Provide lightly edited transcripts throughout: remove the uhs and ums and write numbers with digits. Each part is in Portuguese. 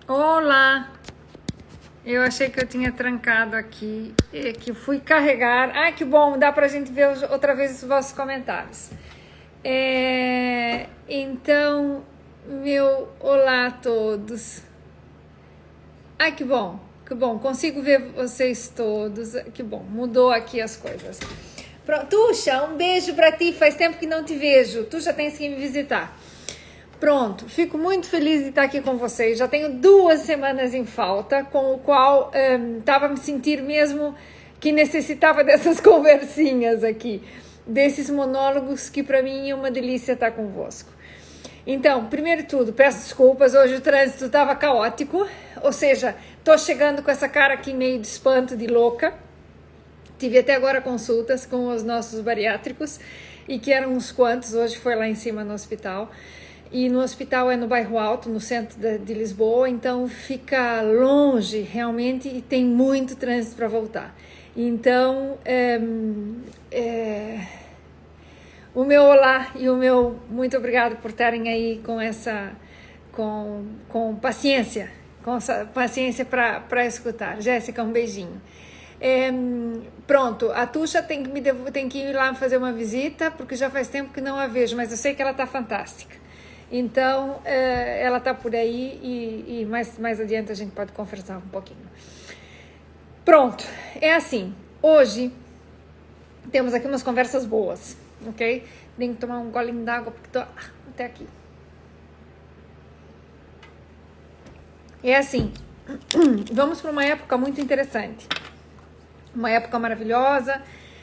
Olá! Eu achei que eu tinha trancado aqui, que fui carregar. Ah, que bom, dá pra gente ver outra vez os vossos comentários. Então, meu olá a todos. Ah, que bom, consigo ver vocês todos. Que bom, mudou aqui as coisas. Tuxa, um beijo pra ti, faz tempo que não te vejo. Tuxa, tens que me visitar. Pronto, fico muito feliz de estar aqui com vocês. Já tenho 2 semanas em falta, com o qual estava me sentir mesmo que necessitava dessas conversinhas aqui, desses monólogos que para mim é uma delícia estar convosco. Então, primeiro de tudo, peço desculpas, hoje o trânsito estava caótico, ou seja, estou chegando com essa cara aqui meio de espanto, de louca. Tive até agora consultas com os nossos bariátricos, e que eram uns quantos, hoje foi lá em cima no hospital. E no hospital é no Bairro Alto, no centro de Lisboa, então fica longe realmente e tem muito trânsito para voltar. Então, o meu olá e o meu muito obrigado por estarem aí com paciência, para escutar. Jéssica, um beijinho. Pronto, a Tuxa tem que ir lá fazer uma visita, porque já faz tempo que não a vejo, mas eu sei que ela está fantástica. Então, ela está por aí e mais adiante a gente pode conversar um pouquinho. Pronto, é assim, hoje temos aqui umas conversas boas, ok? Tenho que tomar um golinho d'água porque tô até aqui. É assim, vamos para uma época muito interessante, uma época maravilhosa,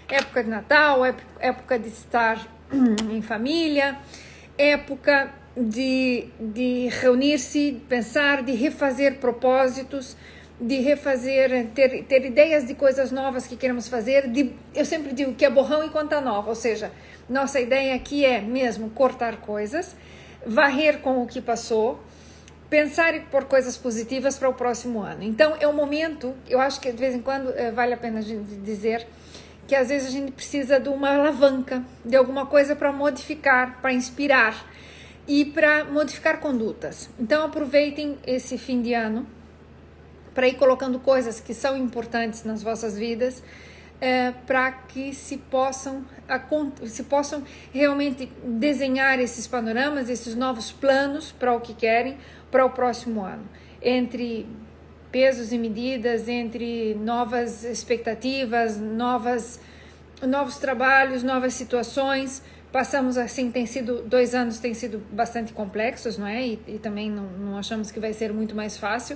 época de Natal, época de estar em família, época de reunir-se, pensar, de refazer propósitos, de refazer, ter ideias de coisas novas que queremos fazer. Eu sempre digo que é borrão e conta nova, ou seja, nossa ideia aqui é mesmo cortar coisas, varrer com o que passou, pensar e pôr coisas positivas para o próximo ano. Então é um momento, eu acho que de vez em quando vale a pena a gente dizer que às vezes a gente precisa de uma alavanca, de alguma coisa para modificar, para inspirar e para modificar condutas. Então aproveitem esse fim de ano para ir colocando coisas que são importantes nas vossas vidas, para que se possam realmente desenhar esses panoramas, esses novos planos para o que querem para o próximo ano, entre pesos e medidas, entre novas expectativas, novos trabalhos, novas situações. Passamos assim, 2 anos têm sido bastante complexos, não é? E também não achamos que vai ser muito mais fácil,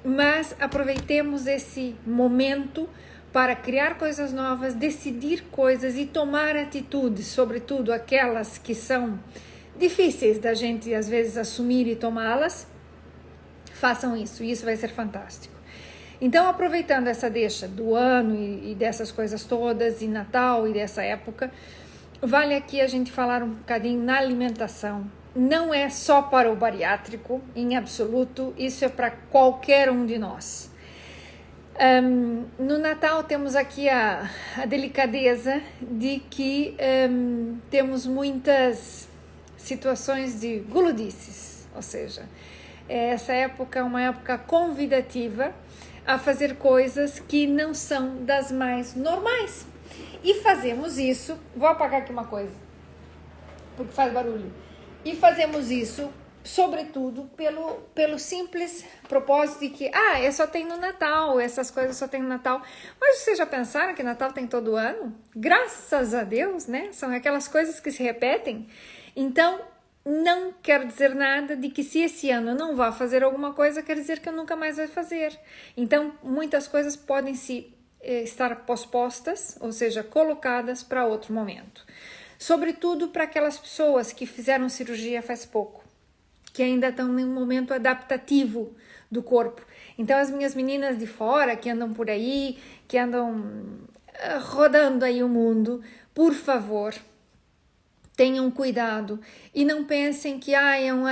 mas aproveitemos esse momento para criar coisas novas, decidir coisas e tomar atitudes, sobretudo aquelas que são difíceis da gente às vezes assumir e tomá-las. Façam isso, e isso vai ser fantástico. Então, aproveitando essa deixa do ano e dessas coisas todas, e Natal e dessa época, vale aqui a gente falar um bocadinho na alimentação. Não é só para o bariátrico, em absoluto, isso é para qualquer um de nós. No Natal temos aqui a delicadeza de que temos muitas situações de guludices, ou seja, essa época é uma época convidativa a fazer coisas que não são das mais normais. E fazemos isso, vou apagar aqui uma coisa, porque faz barulho, e fazemos isso sobretudo pelo simples propósito de que, só tem no Natal, essas coisas só tem no Natal. Mas vocês já pensaram que Natal tem todo ano? Graças a Deus, né? São aquelas coisas que se repetem. Então, não quero dizer nada de que se esse ano eu não vá fazer alguma coisa, quer dizer que eu nunca mais vou fazer. Então, muitas coisas podem estar pospostas, ou seja, colocadas para outro momento. Sobretudo para aquelas pessoas que fizeram cirurgia faz pouco, que ainda estão em um momento adaptativo do corpo. Então, as minhas meninas de fora, que andam por aí, que andam rodando aí o mundo, por favor, tenham cuidado e não pensem que é um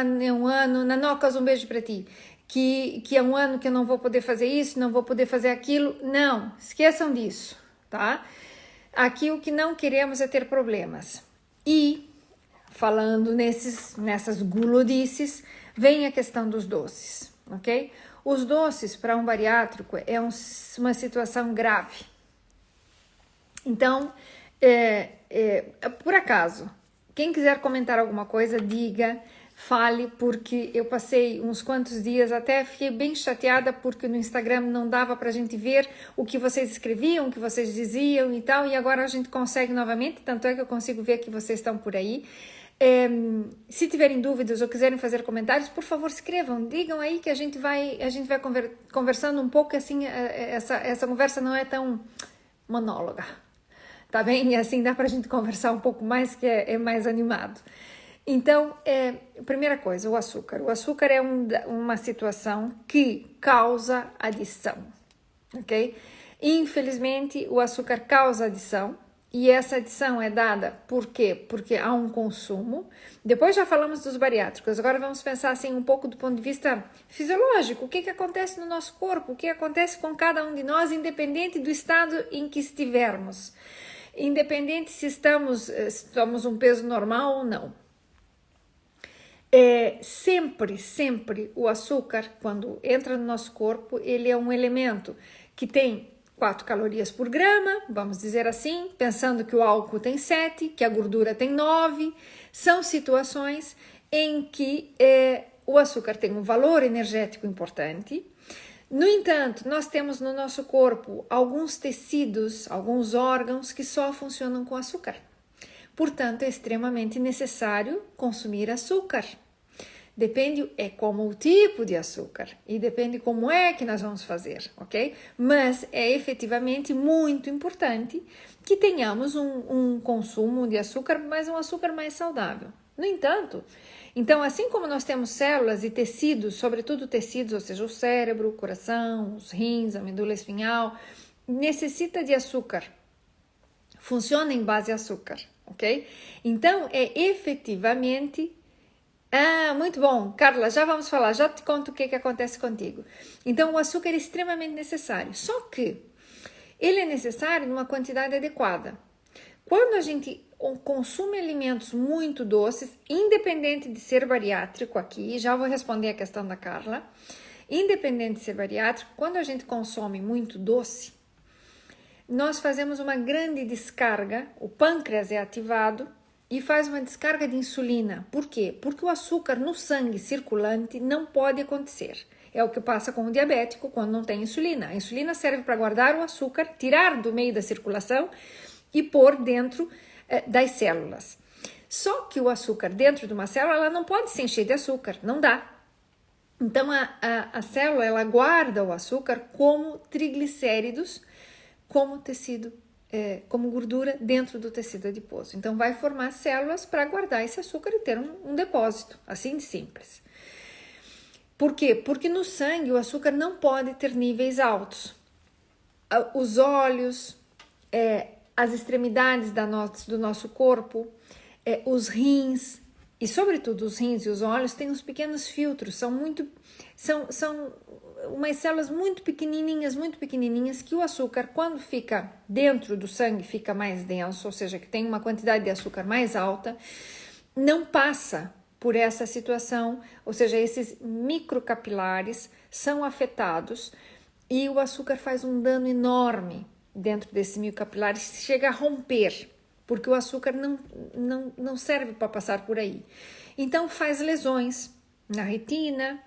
ano, Nanocas, um beijo para ti, que é um ano que eu não vou poder fazer isso, não vou poder fazer aquilo. Não, esqueçam disso, tá? Aqui o que não queremos é ter problemas. E falando nessas gulodices, vem a questão dos doces. ok? Os doces para um bariátrico é uma situação grave. Então, por acaso, quem quiser comentar alguma coisa, diga, fale, porque eu passei uns quantos dias, até fiquei bem chateada, porque no Instagram não dava pra gente ver o que vocês escreviam, o que vocês diziam e tal, e agora a gente consegue novamente, tanto é que eu consigo ver que vocês estão por aí. Se tiverem dúvidas ou quiserem fazer comentários, por favor, escrevam, digam aí que a gente vai conversando um pouco, assim, essa conversa não é tão monóloga, tá bem? E assim dá pra gente conversar um pouco mais, que é mais animado. Então, primeira coisa, o açúcar. O açúcar é uma situação que causa adição, ok? Infelizmente, o açúcar causa adição. E essa adição é dada por quê? Porque há um consumo. Depois já falamos dos bariátricos. Agora vamos pensar assim um pouco do ponto de vista fisiológico. O que acontece no nosso corpo? O que acontece com cada um de nós, independente do estado em que estivermos. Independente se estamos um peso normal ou não. Sempre o açúcar, quando entra no nosso corpo, ele é um elemento que tem 4 calorias por grama, vamos dizer assim, pensando que o álcool tem 7, que a gordura tem 9, são situações em que o açúcar tem um valor energético importante. No entanto, nós temos no nosso corpo alguns tecidos, alguns órgãos que só funcionam com açúcar. Portanto, é extremamente necessário consumir açúcar. Depende como o tipo de açúcar e depende como é que nós vamos fazer, ok? Mas é efetivamente muito importante que tenhamos um consumo de açúcar, mas um açúcar mais saudável. No entanto, então assim como nós temos células e tecidos, sobretudo tecidos, ou seja, o cérebro, o coração, os rins, a medula espinhal, necessita de açúcar, funciona em base a açúcar, ok? Então é efetivamente... muito bom, Carla, já vamos falar, já te conto o que acontece contigo. Então, o açúcar é extremamente necessário, só que ele é necessário numa quantidade adequada. Quando a gente consome alimentos muito doces, independente de ser bariátrico aqui, já vou responder a questão da Carla, independente de ser bariátrico, quando a gente consome muito doce, nós fazemos uma grande descarga, o pâncreas é ativado, e faz uma descarga de insulina. Por quê? Porque o açúcar no sangue circulante não pode acontecer. É o que passa com o diabético quando não tem insulina. A insulina serve para guardar o açúcar, tirar do meio da circulação e pôr dentro das células. Só que o açúcar dentro de uma célula, ela não pode se encher de açúcar, não dá. Então a célula, ela guarda o açúcar como triglicéridos, como tecido, como gordura dentro do tecido adiposo. Então, vai formar células para guardar esse açúcar e ter um depósito, assim de simples. Por quê? Porque no sangue o açúcar não pode ter níveis altos. Os olhos, as extremidades do nosso corpo, os rins, e sobretudo os rins e os olhos têm uns pequenos filtros, são umas células muito pequenininhas, que o açúcar, quando fica dentro do sangue, fica mais denso, ou seja, que tem uma quantidade de açúcar mais alta, não passa por essa situação, ou seja, esses microcapilares são afetados e o açúcar faz um dano enorme dentro desses microcapilares, chega a romper, porque o açúcar não serve para passar por aí. Então faz lesões na retina,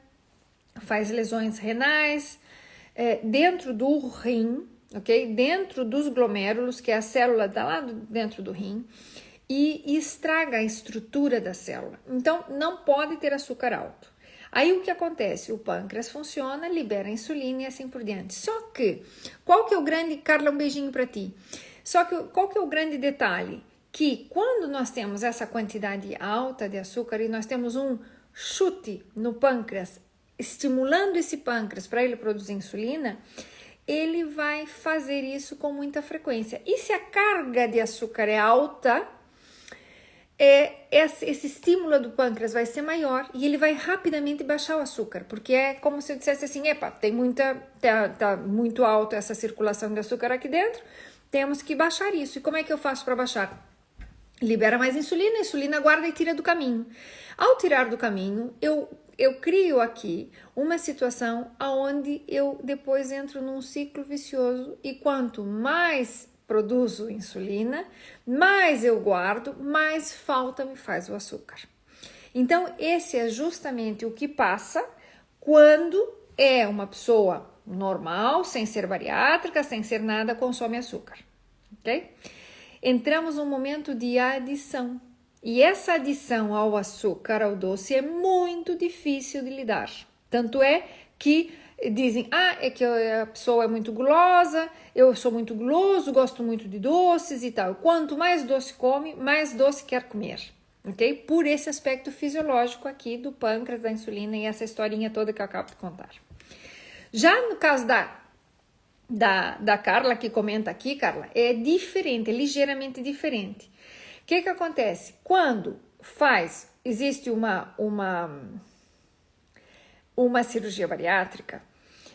faz lesões renais, dentro do rim, ok? Dentro dos glomérulos, que é a célula lá dentro do rim, e estraga a estrutura da célula. Então, não pode ter açúcar alto. Aí o que acontece? O pâncreas funciona, libera insulina e assim por diante. Só que, qual que é o grande... Carla, um beijinho para ti. Só que, qual que é o grande detalhe? Que quando nós temos essa quantidade alta de açúcar e nós temos um chute no pâncreas, estimulando esse pâncreas para ele produzir insulina, ele vai fazer isso com muita frequência. E se a carga de açúcar é alta, esse estímulo do pâncreas vai ser maior e ele vai rapidamente baixar o açúcar, porque é como se eu dissesse assim, tá muito alta essa circulação de açúcar aqui dentro, temos que baixar isso. E como é que eu faço para baixar? Libera mais insulina, a insulina guarda e tira do caminho. Ao tirar do caminho, eu crio aqui uma situação onde eu depois entro num ciclo vicioso e quanto mais produzo insulina, mais eu guardo, mais falta me faz o açúcar. Então, esse é justamente o que passa quando é uma pessoa normal, sem ser bariátrica, sem ser nada, consome açúcar, ok? Entramos num momento de adição. E essa adição ao açúcar, ao doce, é muito difícil de lidar. Tanto é que dizem, é que a pessoa é muito gulosa, eu sou muito guloso, gosto muito de doces e tal. Quanto mais doce come, mais doce quer comer, ok? Por esse aspecto fisiológico aqui do pâncreas, da insulina e essa historinha toda que eu acabo de contar. Já no caso da Carla, que comenta aqui, Carla, é diferente, é ligeiramente diferente. O que acontece? Quando existe uma cirurgia bariátrica,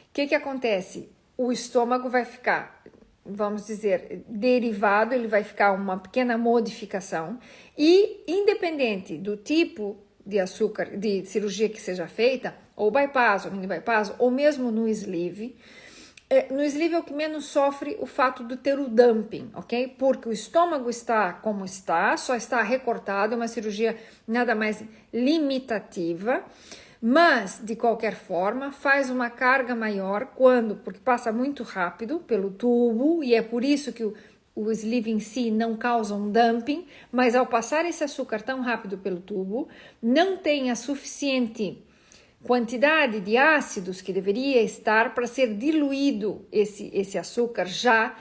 o que acontece? O estômago vai ficar, vamos dizer, derivado, ele vai ficar uma pequena modificação e independente do tipo de açúcar, de cirurgia que seja feita, ou bypass, ou mini bypass, ou mesmo no sleeve, no sleeve é o que menos sofre o fato de ter o dumping, ok? Porque o estômago está como está, só está recortado, é uma cirurgia nada mais limitativa, mas de qualquer forma faz uma carga maior porque passa muito rápido pelo tubo e é por isso que o sleeve em si não causa um dumping, mas ao passar esse açúcar tão rápido pelo tubo, não tem a suficiente quantidade de ácidos que deveria estar para ser diluído esse açúcar já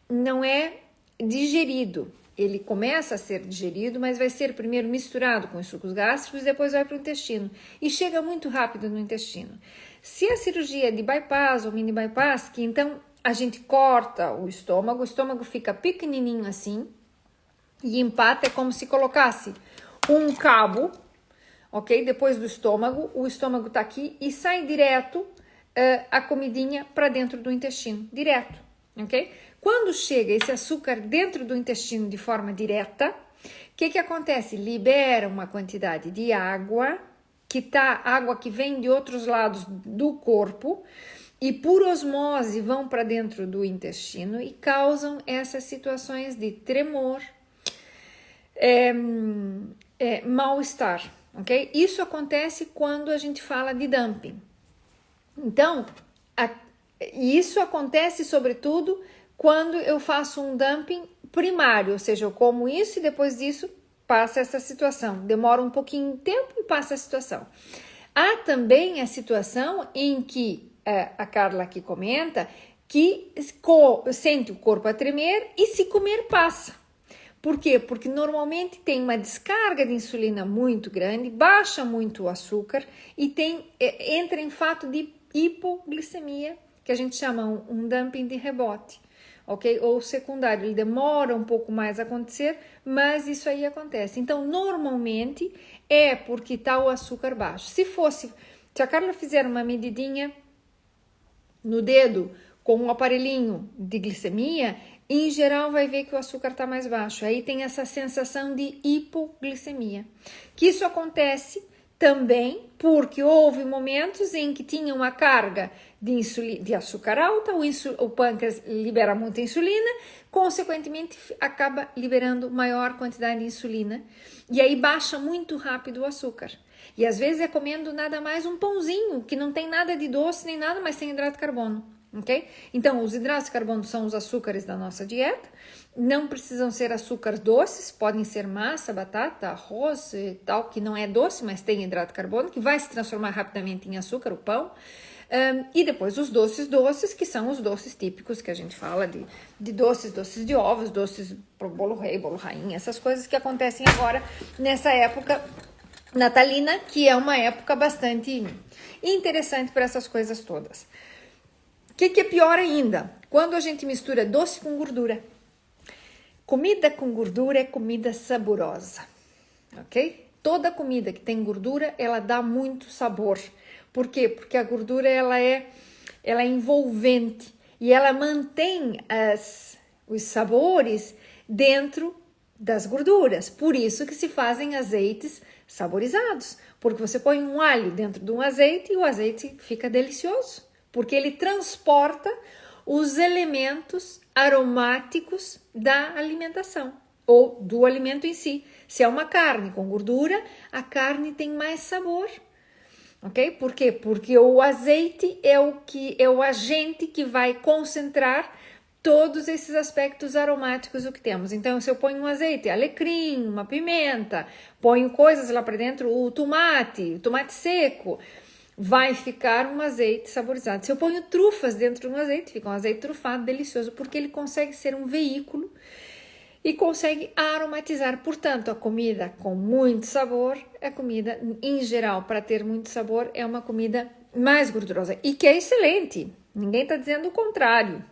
não é digerido. Ele começa a ser digerido, mas vai ser primeiro misturado com os sucos gástricos e depois vai para o intestino. E chega muito rápido no intestino. Se a cirurgia é de bypass ou mini bypass, que então a gente corta o estômago fica pequenininho assim, e empata, é como se colocasse um cabo, ok? Depois do estômago, o estômago tá aqui e sai direto a comidinha para dentro do intestino, direto, ok? Quando chega esse açúcar dentro do intestino de forma direta, o que acontece? Libera uma quantidade de água, água que vem de outros lados do corpo, e por osmose vão para dentro do intestino e causam essas situações de tremor, mal-estar. Okay? Isso acontece quando a gente fala de dumping. Então, isso acontece sobretudo quando eu faço um dumping primário, ou seja, eu como isso e depois disso passa essa situação. Demora um pouquinho de tempo e passa a situação. Há também a situação em que a Carla aqui comenta que sente o corpo a tremer e se comer passa. Por quê? Porque normalmente tem uma descarga de insulina muito grande, baixa muito o açúcar e entra em fato de hipoglicemia, que a gente chama um dumping de rebote, ok? Ou secundário, ele demora um pouco mais a acontecer, mas isso aí acontece. Então, normalmente é porque está o açúcar baixo. Se a Carla fizer uma medidinha no dedo com um aparelhinho de glicemia, em geral vai ver que o açúcar está mais baixo. Aí tem essa sensação de hipoglicemia. Que isso acontece também porque houve momentos em que tinha uma carga de açúcar alta, o pâncreas libera muita insulina, consequentemente acaba liberando maior quantidade de insulina e aí baixa muito rápido o açúcar. E às vezes é comendo nada mais um pãozinho, que não tem nada de doce nem nada, mas tem hidrato de carbono. Okay? Então, os hidratos de carbono são os açúcares da nossa dieta, não precisam ser açúcares doces, podem ser massa, batata, arroz e tal, que não é doce, mas tem hidrato de carbono, que vai se transformar rapidamente em açúcar, o pão. E depois os doces, que são os doces típicos que a gente fala de doces de ovos, doces pro bolo rei, bolo rainha, essas coisas que acontecem agora nessa época natalina, que é uma época bastante interessante para essas coisas todas. O que é pior ainda? Quando a gente mistura doce com gordura. Comida com gordura é comida saborosa, ok? Toda comida que tem gordura, ela dá muito sabor. Por quê? Porque a gordura ela é envolvente e ela mantém os sabores dentro das gorduras. Por isso que se fazem azeites saborizados, Porque você põe um alho dentro de um azeite e o azeite fica delicioso, porque ele transporta os elementos aromáticos da alimentação ou do alimento em si. Se é uma carne com gordura, a carne tem mais sabor. Ok? Por quê? Porque o azeite é o agente que vai concentrar todos esses aspectos aromáticos do que temos. Então, se eu ponho um azeite, alecrim, uma pimenta, ponho coisas lá para dentro, o tomate seco, vai ficar um azeite saborizado. Se eu ponho trufas dentro de um azeite, fica um azeite trufado delicioso, porque ele consegue ser um veículo e consegue aromatizar. Portanto, a comida com muito sabor, a comida em geral, para ter muito sabor, é uma comida mais gordurosa e que é excelente. Ninguém está dizendo o contrário.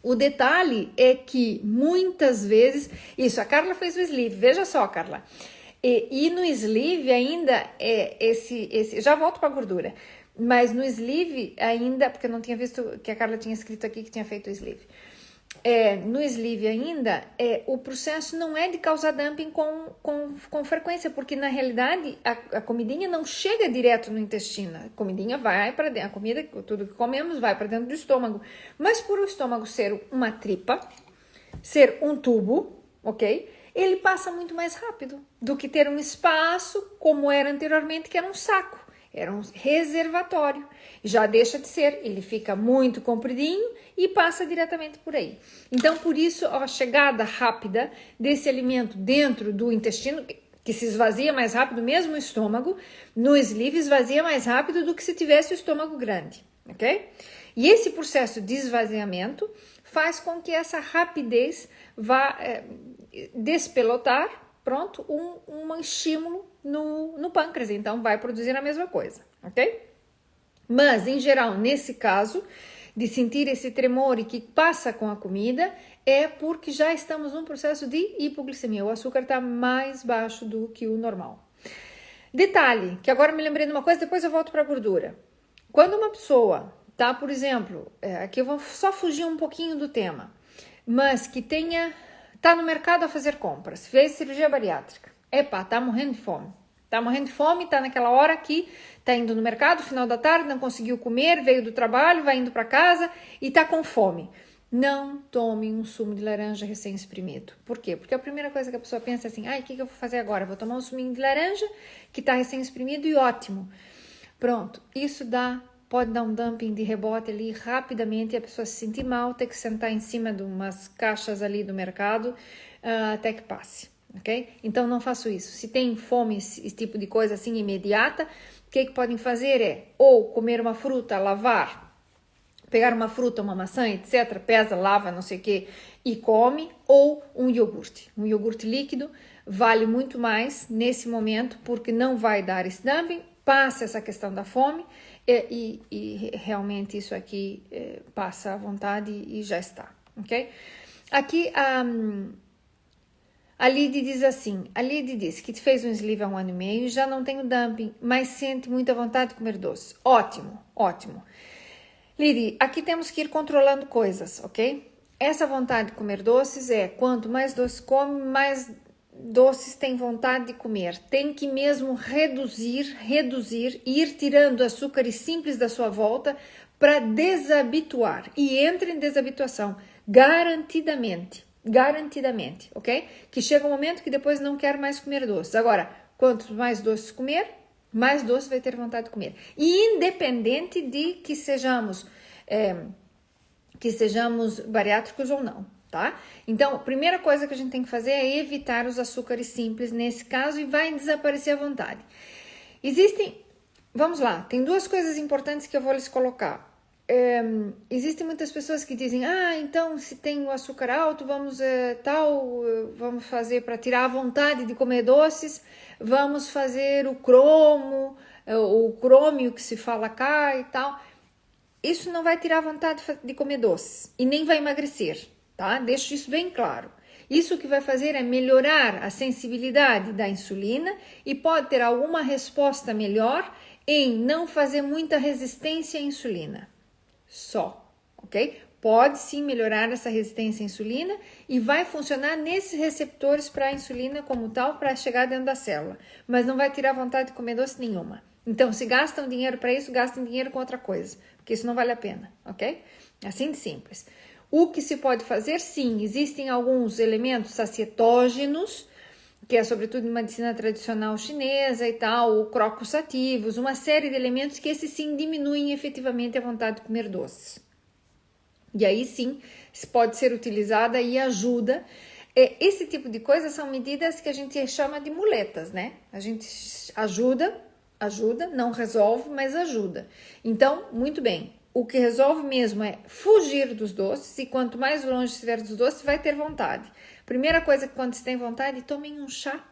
O detalhe é que muitas vezes, isso, a Carla fez o sleeve, veja só, Carla, e no sleeve ainda, já volto para a gordura, mas no sleeve ainda, porque eu não tinha visto que a Carla tinha escrito aqui que tinha feito o sleeve, no sleeve ainda, o processo não é de causar dumping com frequência, porque na realidade a comidinha não chega direto no intestino, a comidinha vai para dentro, a comida, tudo que comemos vai para dentro do estômago, mas por o estômago ser uma tripa, ser um tubo, ok? Ele passa muito mais rápido do que ter um espaço como era anteriormente, que era um saco. Era um reservatório, já deixa de ser, ele fica muito compridinho e passa diretamente por aí. Então, por isso, a chegada rápida desse alimento dentro do intestino, que se esvazia mais rápido, mesmo o estômago, no sleeve esvazia mais rápido do que se tivesse o estômago grande, ok? E esse processo de esvaziamento faz com que essa rapidez vá despelotar, pronto, um estímulo no pâncreas, então vai produzir a mesma coisa, ok? Mas, em geral, nesse caso, de sentir esse tremor e que passa com a comida, é porque já estamos num processo de hipoglicemia, o açúcar está mais baixo do que o normal. Detalhe, que agora me lembrei de uma coisa, depois eu volto para a gordura. Quando uma pessoa tá, por exemplo, aqui eu vou só fugir um pouquinho do tema, mas que tá no mercado a fazer compras, fez cirurgia bariátrica, tá morrendo de fome, tá naquela hora que tá indo no mercado, final da tarde, não conseguiu comer, veio do trabalho, vai indo para casa e tá com fome. Não tome um sumo de laranja recém-espremido. Por quê? Porque a primeira coisa que a pessoa pensa é assim, o que eu vou fazer agora? Vou tomar um suminho de laranja que tá recém-espremido e ótimo. Pronto, isso pode dar um dumping de rebote ali rapidamente e a pessoa se sentir mal, ter que sentar em cima de umas caixas ali do mercado até que passe, ok? Então não faço isso. Se tem fome, esse tipo de coisa assim imediata, o que podem fazer é ou comer uma fruta, lavar, pegar uma fruta, uma maçã, etc., pesa, lava, não sei o que, e come, ou um iogurte. Um iogurte líquido vale muito mais nesse momento porque não vai dar esse dumping, passa essa questão da fome e realmente isso aqui passa à vontade e já está, ok? Aqui a Lid diz assim, a Lid diz que fez um sleeve há 1 ano e meio, já não tem o dumping, mas sente muita vontade de comer doce. Ótimo, ótimo. Lid, aqui temos que ir controlando coisas, ok? Essa vontade de comer doces quanto mais doce come, mais doces tem vontade de comer. Tem que mesmo reduzir, ir tirando açúcares simples da sua volta para desabituar. E entra em desabituação, garantidamente, ok? Que chega um momento que depois não quer mais comer doces. Agora, quanto mais doces comer, mais doce vai ter vontade de comer. E independente de que sejamos bariátricos ou não. Tá? Então, a primeira coisa que a gente tem que fazer é evitar os açúcares simples nesse caso e vai desaparecer à vontade. Vamos lá, tem 2 coisas importantes que eu vou lhes colocar. Existem muitas pessoas que dizem, então se tem o açúcar alto, vamos fazer para tirar a vontade de comer doces, vamos fazer o crômio que se fala cá e tal. Isso não vai tirar a vontade de comer doces e nem vai emagrecer. Tá? Deixo isso bem claro. Isso que vai fazer é melhorar a sensibilidade da insulina e pode ter alguma resposta melhor em não fazer muita resistência à insulina. Só, ok? pode sim melhorar essa resistência à insulina e vai funcionar nesses receptores para a insulina como tal, para chegar dentro da célula, mas não vai tirar vontade de comer doce nenhuma. Então, se gastam dinheiro para isso, gastem dinheiro com outra coisa, porque isso não vale a pena, ok? Assim de simples. O que se pode fazer, sim, existem alguns elementos sacietógenos, que é sobretudo em medicina tradicional chinesa e tal, crocus ativos, uma série de elementos que esses sim diminuem efetivamente a vontade de comer doces. E aí sim, pode ser utilizada e ajuda. Esse tipo de coisa são medidas que a gente chama de muletas, né? A gente ajuda, não resolve, mas ajuda. Então, muito bem. O que resolve mesmo é fugir dos doces, e quanto mais longe estiver dos doces, vai ter vontade. Primeira coisa que quando você tem vontade, tomem um chá.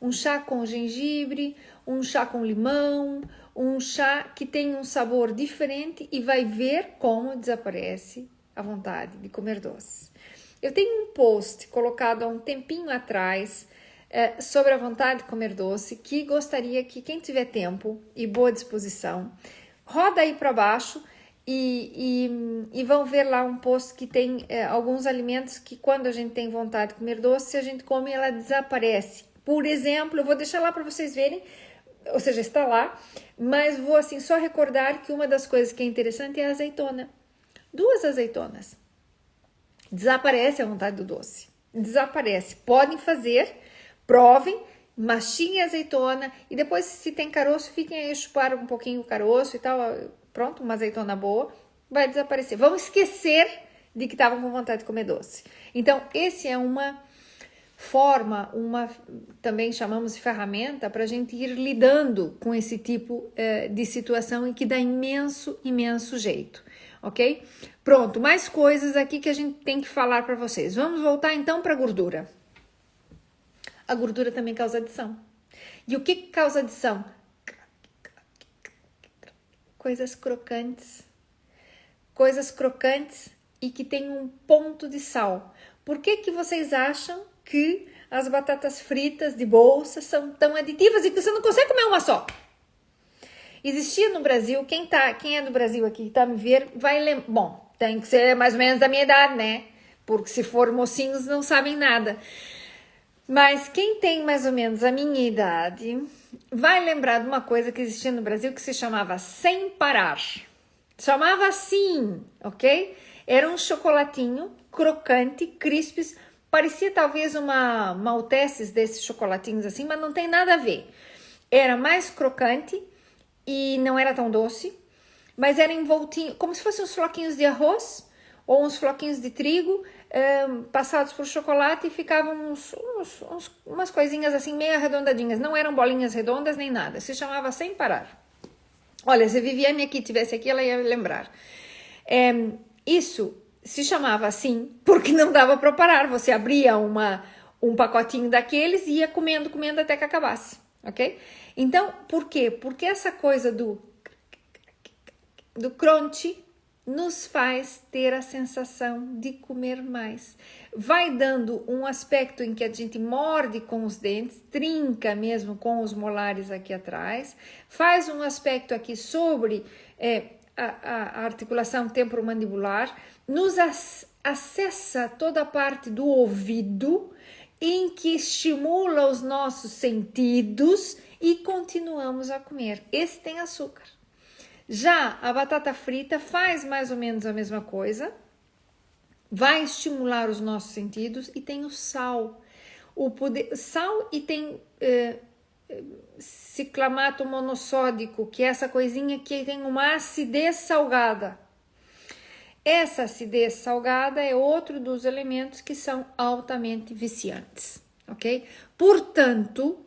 Um chá com gengibre, um chá com limão, um chá que tem um sabor diferente e vai ver como desaparece a vontade de comer doces. Eu tenho um post colocado há um tempinho atrás sobre a vontade de comer doce, que gostaria que quem tiver tempo e boa disposição, roda aí para baixo e vão ver lá um post que tem alguns alimentos que quando a gente tem vontade de comer doce, se a gente come, ela desaparece. Por exemplo, eu vou deixar lá para vocês verem, ou seja, está lá, mas vou assim só recordar que uma das coisas que é interessante é a azeitona. 2 azeitonas. Desaparece a vontade do doce. Desaparece. Podem fazer, provem, mastiguem a azeitona e depois, se tem caroço, fiquem aí, chupar um pouquinho o caroço e tal. Pronto, uma azeitona boa, vai desaparecer. Vão esquecer de que estavam com vontade de comer doce. Então, esse é uma forma, também chamamos de ferramenta, para a gente ir lidando com esse tipo de situação e que dá imenso jeito, ok? Pronto, mais coisas aqui que a gente tem que falar para vocês. Vamos voltar então para a gordura. A gordura também causa adição. E o que causa adição? Coisas crocantes e que tem um ponto de sal. Por que vocês acham que as batatas fritas de bolsa são tão aditivas e que você não consegue comer uma só? Existia no Brasil, quem é do Brasil aqui tá me ver, vai lembrar. Bom, tem que ser mais ou menos da minha idade, né? Porque se for mocinhos não sabem nada. Mas quem tem mais ou menos a minha idade vai lembrar de uma coisa que existia no Brasil que se chamava Sem Parar. Chamava assim, ok? Era um chocolatinho crocante, crispes, parecia talvez uma Malteses desses chocolatinhos assim, mas não tem nada a ver. Era mais crocante e não era tão doce, mas era envoltinho, como se fossem uns floquinhos de arroz ou uns floquinhos de trigo passados por chocolate e ficavam umas coisinhas assim meio arredondadinhas. Não eram bolinhas redondas nem nada. Se chamava Sem Parar. Olha, se a Viviane aqui tivesse aqui, ela ia lembrar. Isso se chamava assim porque não dava para parar. Você abria um pacotinho daqueles e ia comendo até que acabasse, ok? Então, por quê? Porque essa coisa do crunch nos faz ter a sensação de comer mais. Vai dando um aspecto em que a gente morde com os dentes, trinca mesmo com os molares aqui atrás, faz um aspecto aqui sobre a articulação temporomandibular, nos acessa toda a parte do ouvido, em que estimula os nossos sentidos e continuamos a comer. Esse tem açúcar. Já a batata frita faz mais ou menos a mesma coisa, vai estimular os nossos sentidos e tem o sal. Sal e tem ciclamato monossódico, que é essa coisinha que tem uma acidez salgada. Essa acidez salgada é outro dos elementos que são altamente viciantes, ok? Portanto,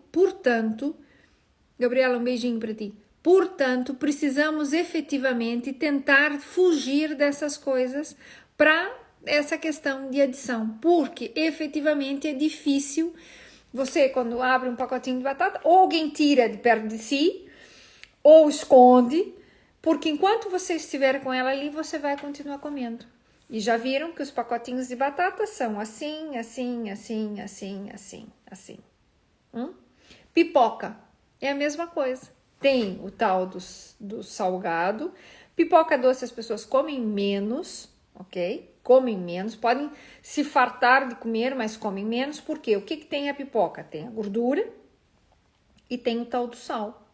Gabriela, um beijinho para ti. Portanto, precisamos efetivamente tentar fugir dessas coisas para essa questão de adição, porque efetivamente é difícil. Você, quando abre um pacotinho de batata, ou alguém tira de perto de si, ou esconde, porque enquanto você estiver com ela ali, você vai continuar comendo. E já viram que os pacotinhos de batata são assim. Pipoca é a mesma coisa. Tem o tal do salgado. Pipoca doce as pessoas comem menos, ok? Comem menos, podem se fartar de comer, mas comem menos, porque o que tem a pipoca? Tem a gordura e tem o tal do sal,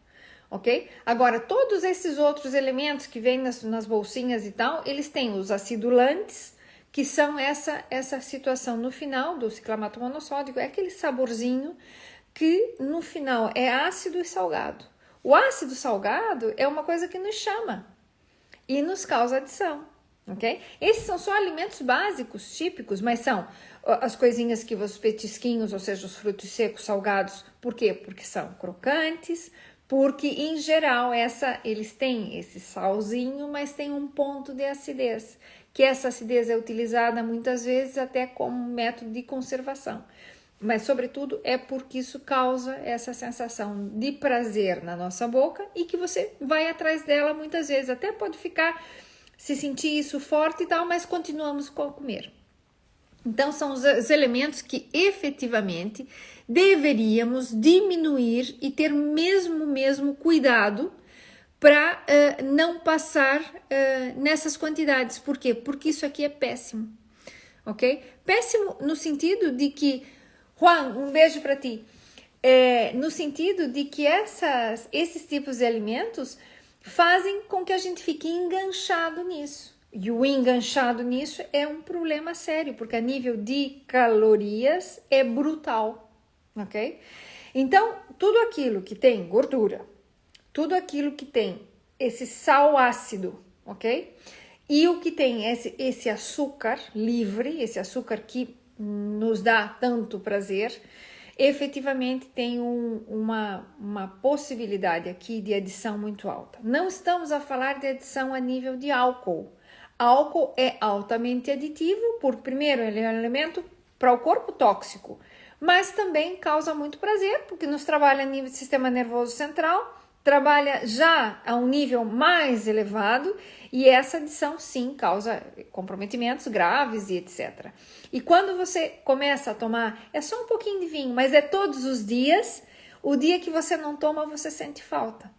ok? Agora, todos esses outros elementos que vêm nas bolsinhas e tal, eles têm os acidulantes, que são essa situação no final do ciclamato monossódico, é aquele saborzinho que no final é ácido e salgado. O ácido salgado é uma coisa que nos chama e nos causa adição, ok? Esses são só alimentos básicos, típicos, mas são as coisinhas que os petisquinhos, ou seja, os frutos secos salgados. Por quê? Porque são crocantes, porque em geral eles têm esse salzinho, mas tem um ponto de acidez, que essa acidez é utilizada muitas vezes até como método de conservação. Mas, sobretudo, é porque isso causa essa sensação de prazer na nossa boca e que você vai atrás dela muitas vezes. Até pode se sentir isso forte e tal, mas continuamos a comer. Então, são os elementos que efetivamente deveríamos diminuir e ter mesmo cuidado para não passar nessas quantidades. Por quê? Porque isso aqui é péssimo, ok? Péssimo no sentido de que, Juan, um beijo para ti, no sentido de que esses tipos de alimentos fazem com que a gente fique enganchado nisso. E o enganchado nisso é um problema sério, porque a nível de calorias é brutal, ok? Então, tudo aquilo que tem gordura, tudo aquilo que tem esse sal ácido, ok? E o que tem esse açúcar livre, esse açúcar que nos dá tanto prazer, efetivamente tem uma possibilidade aqui de adição muito alta. Não estamos a falar de adição a nível de álcool. Álcool é altamente aditivo, porque primeiro ele é um elemento para o corpo tóxico, mas também causa muito prazer, porque nos trabalha a nível do sistema nervoso central, trabalha já a um nível mais elevado, e essa adição sim causa comprometimentos graves e etc. E quando você começa a tomar, é só um pouquinho de vinho, mas é todos os dias, o dia que você não toma, você sente falta.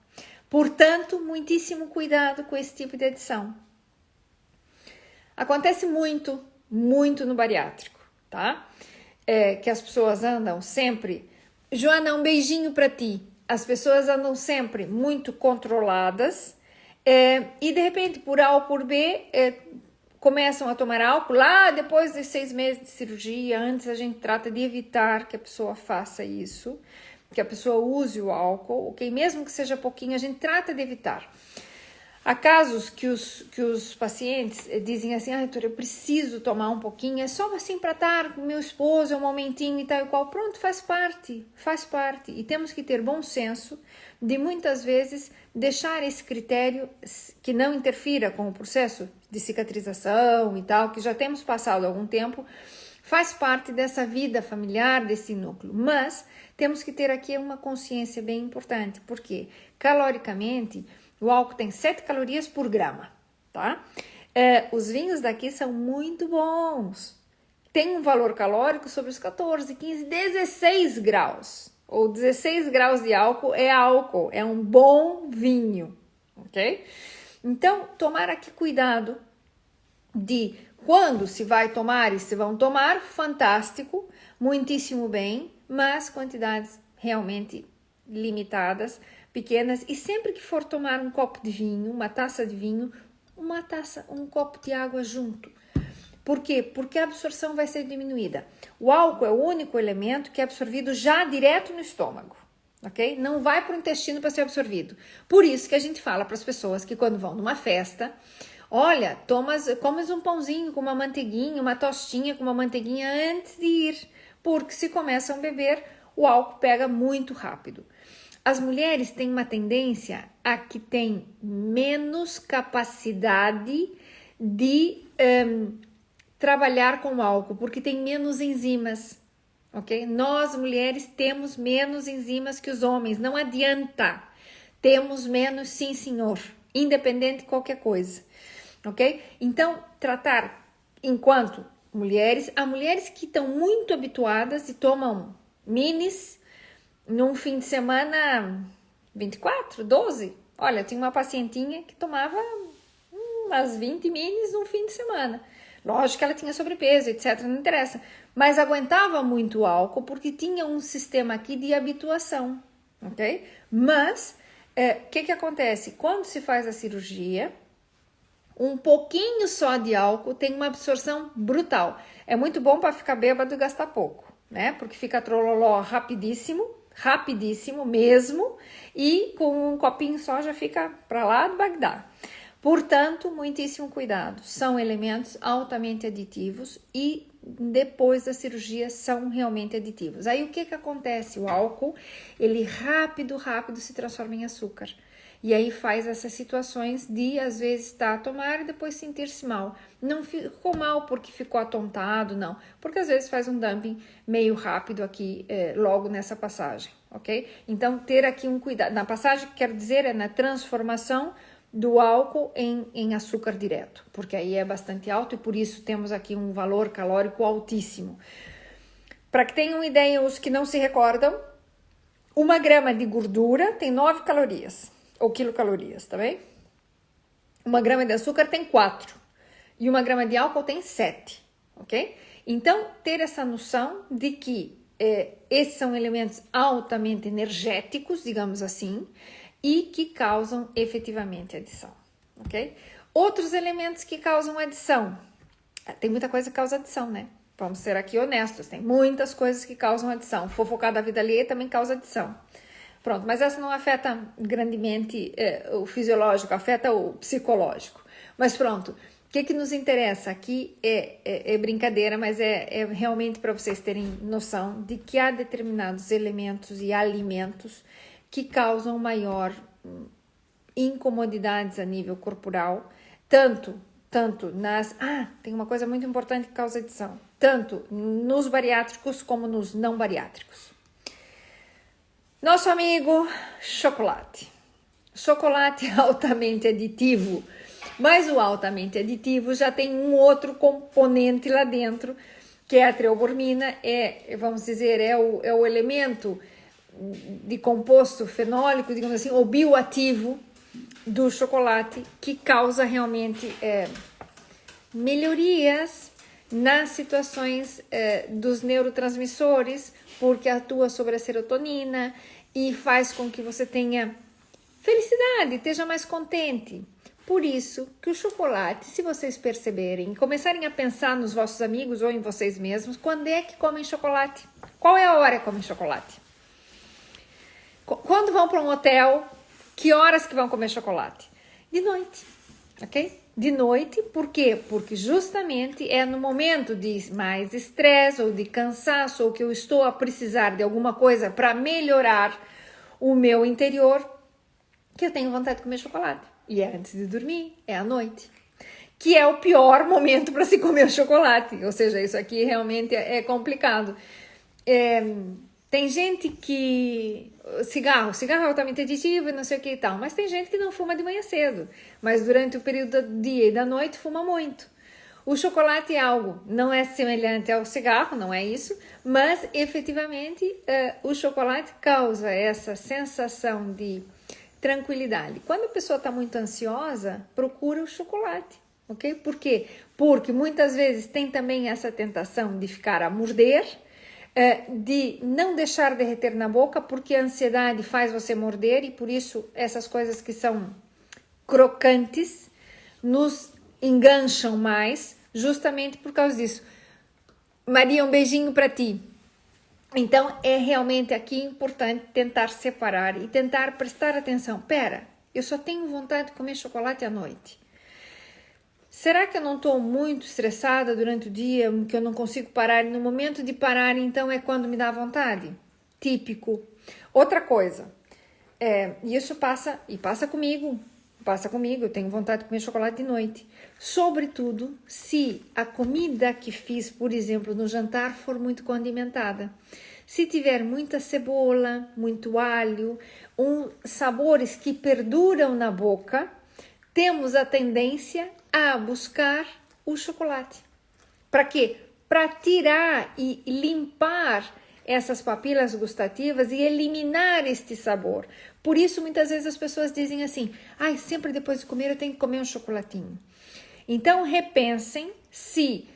Portanto, muitíssimo cuidado com esse tipo de adição. Acontece muito no bariátrico, tá? Que as pessoas andam sempre... Joana, um beijinho para ti. As pessoas andam sempre muito controladas e de repente, por A ou por B, começam a tomar álcool. Lá depois de 6 meses de cirurgia, antes a gente trata de evitar que a pessoa faça isso, que a pessoa use o álcool, ok? Mesmo que seja pouquinho, a gente trata de evitar. Há casos que os pacientes dizem assim, doutora, eu preciso tomar um pouquinho, é só assim para estar com meu esposo, um momentinho e tal e qual. Pronto, faz parte. E temos que ter bom senso de muitas vezes deixar esse critério que não interfira com o processo de cicatrização e tal, que já temos passado algum tempo, faz parte dessa vida familiar, desse núcleo. Mas temos que ter aqui uma consciência bem importante, porque caloricamente... O álcool tem 7 calorias por grama, tá? Os vinhos daqui são muito bons. Tem um valor calórico sobre os 14, 15, 16 graus. Ou 16 graus de álcool, é um bom vinho, ok? Então, tomar aqui cuidado de quando se vai tomar e se vão tomar, fantástico, muitíssimo bem, mas quantidades realmente limitadas, pequenas, e sempre que for tomar um copo de vinho, uma taça de vinho, um copo de água junto. Por quê? Porque a absorção vai ser diminuída. O álcool é o único elemento que é absorvido já direto no estômago, ok? Não vai para o intestino para ser absorvido. Por isso que a gente fala para as pessoas que quando vão numa festa, olha, comes um pãozinho com uma manteiguinha, uma tostinha com uma manteiguinha antes de ir, porque se começam a beber, o álcool pega muito rápido. As mulheres têm uma tendência a que têm menos capacidade de trabalhar com álcool, porque tem menos enzimas, ok? Nós, mulheres, temos menos enzimas que os homens, não adianta. Temos menos, sim, senhor, independente de qualquer coisa, ok? Então, tratar enquanto mulheres, há mulheres que estão muito habituadas e tomam minis, num fim de semana 24, 12. Olha, tinha uma pacientinha que tomava umas 20 minis num fim de semana. Lógico que ela tinha sobrepeso, etc, não interessa, mas aguentava muito álcool porque tinha um sistema aqui de habituação, ok? Mas, o que acontece? Quando se faz a cirurgia, um pouquinho só de álcool tem uma absorção brutal. É muito bom para ficar bêbado e gastar pouco, né? Porque fica trololó rapidíssimo, rapidíssimo mesmo, e com um copinho só já fica para lá do Bagdá. Portanto, muitíssimo cuidado. São elementos altamente aditivos e depois da cirurgia são realmente aditivos. Aí o que acontece? O álcool, ele rápido se transforma em açúcar. E aí faz essas situações de, às vezes, estar a tomar e depois sentir-se mal. Não ficou mal porque ficou atontado, não. Porque, às vezes, faz um dumping meio rápido aqui, logo nessa passagem, ok? Então, ter aqui um cuidado. Na passagem, quero dizer, é na transformação do álcool em açúcar direto. Porque aí é bastante alto e, por isso, temos aqui um valor calórico altíssimo. Para que tenham ideia, os que não se recordam, 1 grama de gordura tem 9 calorias. Ou quilocalorias, tá bem? 1 grama de açúcar tem 4. E 1 grama de álcool tem 7, ok? Então, ter essa noção de que esses são elementos altamente energéticos, digamos assim, e que causam efetivamente adição, ok? Outros elementos que causam adição. Tem muita coisa que causa adição, né? Vamos ser aqui honestos, tem muitas coisas que causam adição. Fofocar da vida alheia também causa adição. Pronto, mas essa não afeta grandemente o fisiológico, afeta o psicológico. Mas pronto, o que nos interessa aqui é brincadeira, mas é realmente para vocês terem noção de que há determinados elementos e alimentos que causam maior incomodidades a nível corporal, tanto nas... tem uma coisa muito importante que causa adição, tanto nos bariátricos como nos não bariátricos. Nosso amigo chocolate. Chocolate é altamente aditivo, mas o altamente aditivo já tem um outro componente lá dentro, que é a treobormina, vamos dizer, é o elemento de composto fenólico, digamos assim, ou bioativo do chocolate, que causa realmente melhorias nas situações dos neurotransmissores, porque atua sobre a serotonina e faz com que você tenha felicidade, esteja mais contente. Por isso que o chocolate, se vocês perceberem, começarem a pensar nos vossos amigos ou em vocês mesmos, quando é que comem chocolate? Qual é a hora que comem chocolate? Quando vão para um hotel, que horas que vão comer chocolate? De noite, ok? De noite, por quê? Porque justamente é no momento de mais estresse ou de cansaço ou que eu estou a precisar de alguma coisa para melhorar o meu interior que eu tenho vontade de comer chocolate. E é antes de dormir, é à noite. Que é o pior momento para se comer chocolate. Ou seja, isso aqui realmente é complicado. Tem gente que... Cigarro é altamente aditivo e não sei o que e tal, mas tem gente que não fuma de manhã cedo, mas durante o período do dia e da noite fuma muito. O chocolate é algo, não é semelhante ao cigarro, não é isso, mas efetivamente o chocolate causa essa sensação de tranquilidade. Quando a pessoa está muito ansiosa, procura o chocolate, ok? Por quê? Porque muitas vezes tem também essa tentação de ficar a morder, de não deixar derreter na boca, porque a ansiedade faz você morder e por isso essas coisas que são crocantes nos engancham mais, justamente por causa disso. Maria, um beijinho para ti. Então é realmente aqui importante tentar separar e tentar prestar atenção. Pera, eu só tenho vontade de comer chocolate à noite. Será que eu não estou muito estressada durante o dia, que eu não consigo parar? No momento de parar, então, é quando me dá vontade? Típico. Outra coisa, isso passa comigo, eu tenho vontade de comer chocolate de noite. Sobretudo, se a comida que fiz, por exemplo, no jantar, for muito condimentada. Se tiver muita cebola, muito alho, sabores que perduram na boca, temos a tendência a buscar o chocolate. Para quê? Para tirar e limpar essas papilas gustativas e eliminar este sabor. Por isso, muitas vezes as pessoas dizem assim, ai, sempre depois de comer eu tenho que comer um chocolatinho. Então, repensem se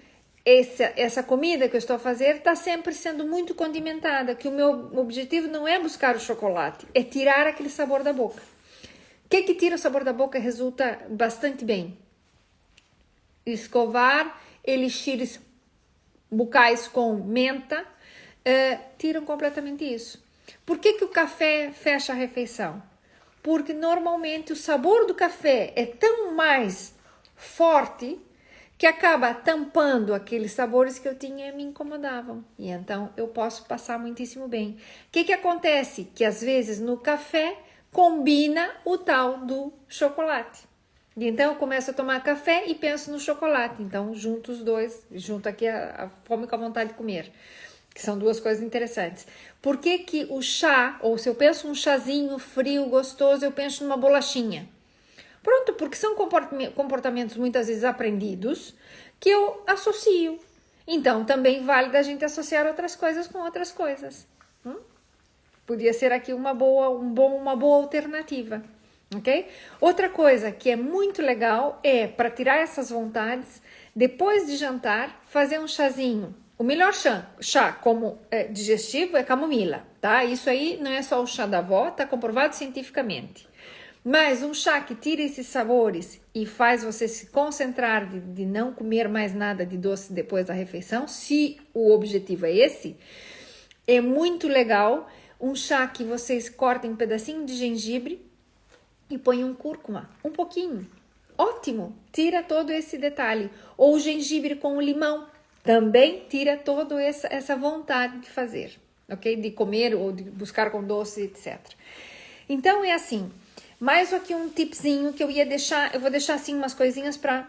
essa comida que eu estou a fazer está sempre sendo muito condimentada, que o meu objetivo não é buscar o chocolate, é tirar aquele sabor da boca. O que tira o sabor da boca resulta bastante bem? Escovar elixires bucais com menta tiram completamente isso. Por que o café fecha a refeição? Porque normalmente o sabor do café é tão mais forte que acaba tampando aqueles sabores que eu tinha e me incomodavam. E então eu posso passar muitíssimo bem. O que acontece? Que às vezes no café combina o tal do chocolate. E então eu começo a tomar café e penso no chocolate. Então junto os dois, junto aqui a fome com a vontade de comer. Que são duas coisas interessantes. Por que o chá, ou se eu penso um chazinho frio, gostoso, eu penso numa bolachinha? Pronto, porque são comportamentos muitas vezes aprendidos que eu associo. Então, também vale da gente associar outras coisas com outras coisas. Podia ser aqui uma boa alternativa, ok? Outra coisa que é muito legal é, para tirar essas vontades, depois de jantar, fazer um chazinho. O melhor chá como digestivo é camomila, tá? Isso aí não é só o chá da avó, tá comprovado cientificamente. Mas um chá que tira esses sabores e faz você se concentrar de não comer mais nada de doce depois da refeição, se o objetivo é esse, é muito legal. Um chá que vocês cortem um pedacinho de gengibre e põem um cúrcuma, um pouquinho. Ótimo, tira todo esse detalhe. Ou o gengibre com o limão, também tira toda essa vontade de fazer, ok? De comer ou de buscar com doce, etc. Então é assim. Mais aqui um tipzinho que eu vou deixar assim umas coisinhas para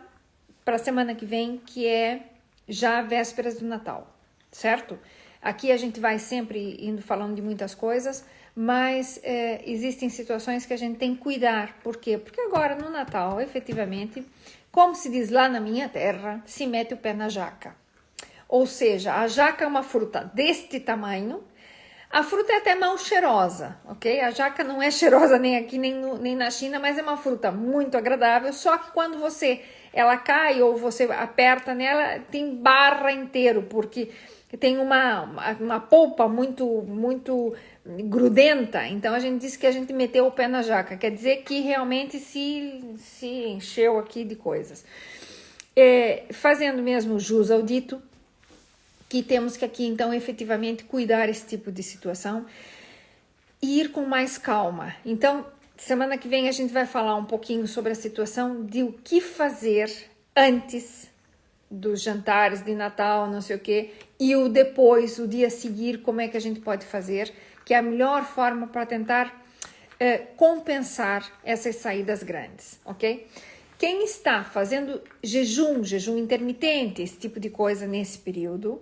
a semana que vem, que é já vésperas do Natal, certo? Aqui a gente vai sempre indo falando de muitas coisas, mas existem situações que a gente tem que cuidar. Por quê? Porque agora no Natal, efetivamente, como se diz lá na minha terra, se mete o pé na jaca. Ou seja, a jaca é uma fruta deste tamanho. A fruta é até mal cheirosa, ok? A jaca não é cheirosa nem aqui, nem na China, mas é uma fruta muito agradável, só que quando ela cai ou você aperta nela, tem barra inteiro, porque tem uma polpa muito grudenta, então a gente diz que a gente meteu o pé na jaca, quer dizer que realmente se encheu aqui de coisas. Fazendo mesmo jus ao dito, que temos que aqui, então, efetivamente cuidar esse tipo de situação e ir com mais calma. Então, semana que vem a gente vai falar um pouquinho sobre a situação de o que fazer antes dos jantares de Natal, não sei o quê, e o depois, o dia a seguir, como é que a gente pode fazer, que é a melhor forma para tentar compensar essas saídas grandes, ok? Quem está fazendo jejum intermitente, esse tipo de coisa nesse período,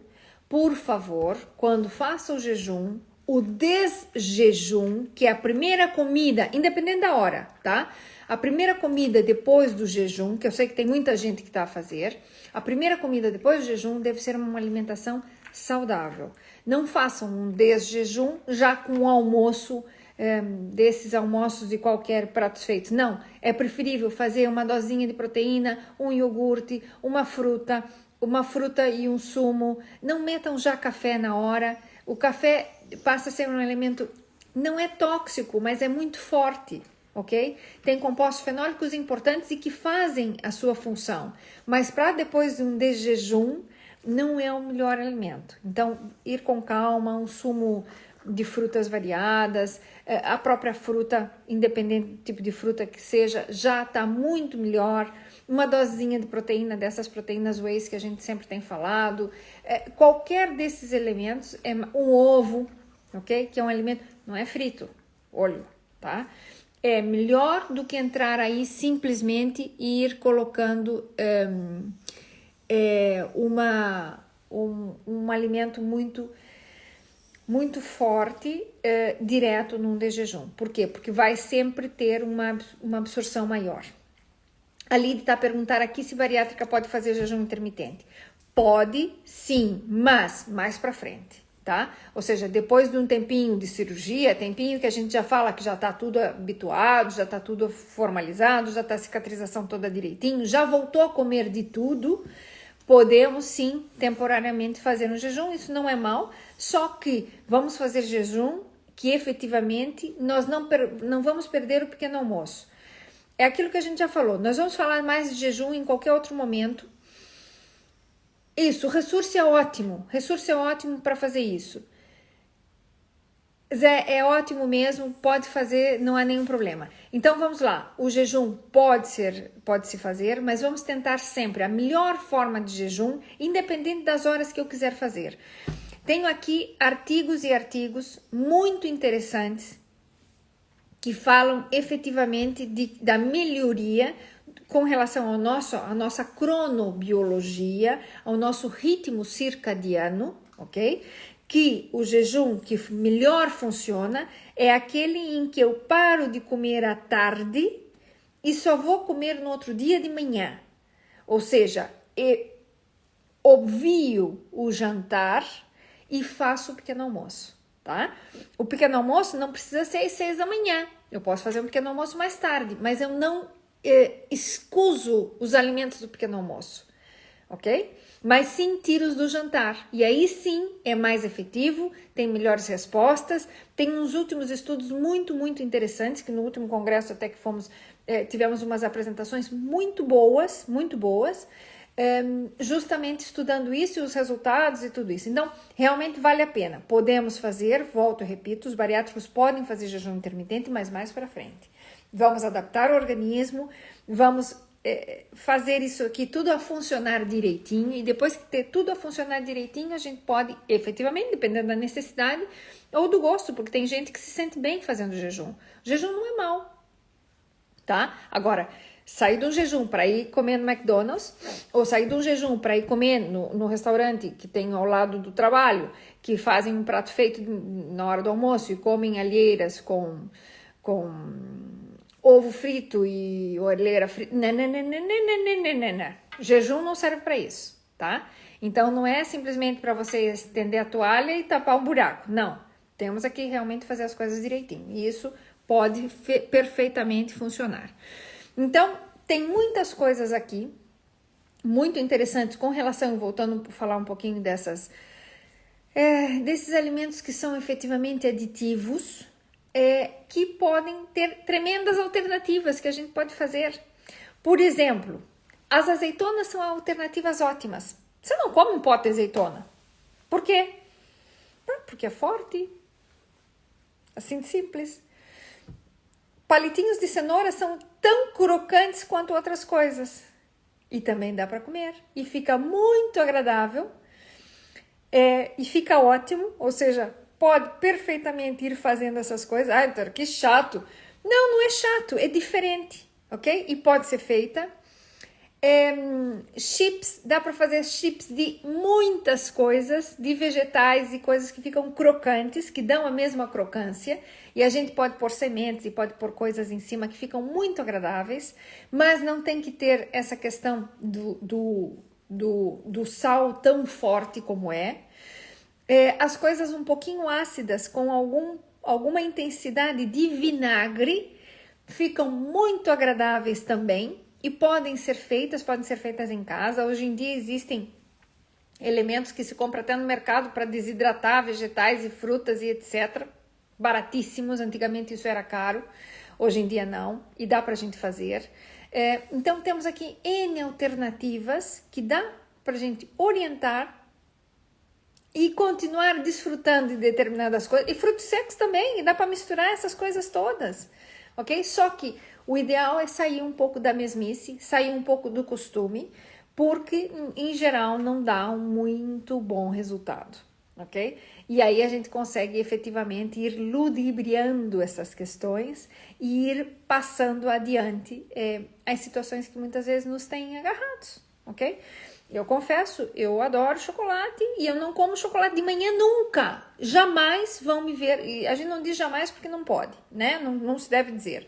por favor, quando faça o jejum, o desjejum, que é a primeira comida, independente da hora, tá? A primeira comida depois do jejum, que eu sei que tem muita gente que está a fazer, a primeira comida depois do jejum deve ser uma alimentação saudável. Não façam um desjejum já com o almoço, desses almoços de qualquer prato feito. Não, é preferível fazer uma dosinha de proteína, um iogurte, uma fruta e um sumo. Não metam já café na hora. O café passa a ser um elemento, não é tóxico, mas é muito forte, ok? Tem compostos fenólicos importantes e que fazem a sua função, mas para depois de um desjejum, não é o melhor alimento. Então, ir com calma, um sumo de frutas variadas, a própria fruta, independente do tipo de fruta que seja, já está muito melhor. Uma dosinha de proteína, dessas proteínas whey que a gente sempre tem falado, qualquer desses elementos, um ovo, ok? Que é um alimento, não é frito, olho, tá? É melhor do que entrar aí simplesmente e ir colocando um alimento muito forte direto num desjejum. Por quê? Porque vai sempre ter uma absorção maior. A Lid está a perguntar aqui se bariátrica pode fazer jejum intermitente. Pode, sim, mas mais para frente, tá? Ou seja, depois de um tempinho de cirurgia, tempinho que a gente já fala que já tá tudo habituado, já tá tudo formalizado, já tá a cicatrização toda direitinho, já voltou a comer de tudo, podemos sim, temporariamente fazer um jejum, isso não é mal, só que vamos fazer jejum que efetivamente nós não vamos perder o pequeno almoço. É aquilo que a gente já falou, nós vamos falar mais de jejum em qualquer outro momento. Isso, Ressource é ótimo para fazer isso. Zé, é ótimo mesmo, pode fazer, não há nenhum problema. Então vamos lá, o jejum pode se fazer, mas vamos tentar sempre a melhor forma de jejum, independente das horas que eu quiser fazer. Tenho aqui artigos e artigos muito interessantes que falam efetivamente da melhoria com relação à nossa cronobiologia, ao nosso ritmo circadiano, ok? Que o jejum que melhor funciona é aquele em que eu paro de comer à tarde e só vou comer no outro dia de manhã. Ou seja, eu obvio o jantar e faço o pequeno almoço, tá? O pequeno almoço não precisa ser às 6 da manhã. Eu posso fazer um pequeno almoço mais tarde, mas eu não escuso os alimentos do pequeno almoço, ok? Mas sim tiro os do jantar. E aí sim é mais efetivo, tem melhores respostas. Tem uns últimos estudos muito, muito interessantes, que no último congresso até que tivemos umas apresentações muito boas, justamente estudando isso e os resultados e tudo isso. Então, realmente vale a pena. Podemos fazer, volto e repito, os bariátricos podem fazer jejum intermitente, mas mais para frente. Vamos adaptar o organismo, vamos fazer isso aqui tudo a funcionar direitinho, e depois que ter tudo a funcionar direitinho, a gente pode, efetivamente, dependendo da necessidade ou do gosto, porque tem gente que se sente bem fazendo jejum. O jejum não é mal, tá? Agora, sair de um jejum para ir comer no McDonald's, ou sair de um jejum para ir comer no restaurante que tem ao lado do trabalho, que fazem um prato feito na hora do almoço e comem alheiras com ovo frito e orelheira frita. Não. Jejum não serve para isso, tá? Então não é simplesmente para você estender a toalha e tapar um buraco. Não. Temos aqui realmente fazer as coisas direitinho. E isso pode perfeitamente funcionar. Então, tem muitas coisas aqui muito interessantes com relação, voltando a falar um pouquinho desses alimentos que são efetivamente aditivos, que podem ter tremendas alternativas que a gente pode fazer. Por exemplo, as azeitonas são alternativas ótimas. Você não come um pote de azeitona. Por quê? Porque é forte. Assim de simples. Palitinhos de cenoura são tão crocantes quanto outras coisas. E também dá para comer. E fica muito agradável. E fica ótimo. Ou seja, pode perfeitamente ir fazendo essas coisas. Ah, Vitor, que chato. Não é chato, é diferente, ok? E pode ser feita. Chips, dá para fazer chips de muitas coisas, de vegetais e coisas que ficam crocantes, que dão a mesma crocância. E a gente pode pôr sementes e pode pôr coisas em cima que ficam muito agradáveis, mas não tem que ter essa questão do sal tão forte como as coisas um pouquinho ácidas, com alguma intensidade de vinagre, ficam muito agradáveis também e podem ser feitas em casa. Hoje em dia existem elementos que se compra até no mercado para desidratar vegetais e frutas e etc. Baratíssimos, antigamente isso era caro, hoje em dia não, e dá para a gente fazer. Então temos aqui N alternativas que dá para a gente orientar e continuar desfrutando de determinadas coisas. E frutos secos também, e dá para misturar essas coisas todas, ok? Só que o ideal é sair um pouco da mesmice, sair um pouco do costume, porque em geral não dá um muito bom resultado, ok? E aí a gente consegue efetivamente ir ludibriando essas questões e ir passando adiante as situações que muitas vezes nos têm agarrados, ok? Eu confesso, eu adoro chocolate e eu não como chocolate de manhã nunca. Jamais vão me ver. E a gente não diz jamais porque não pode, né? Não se deve dizer.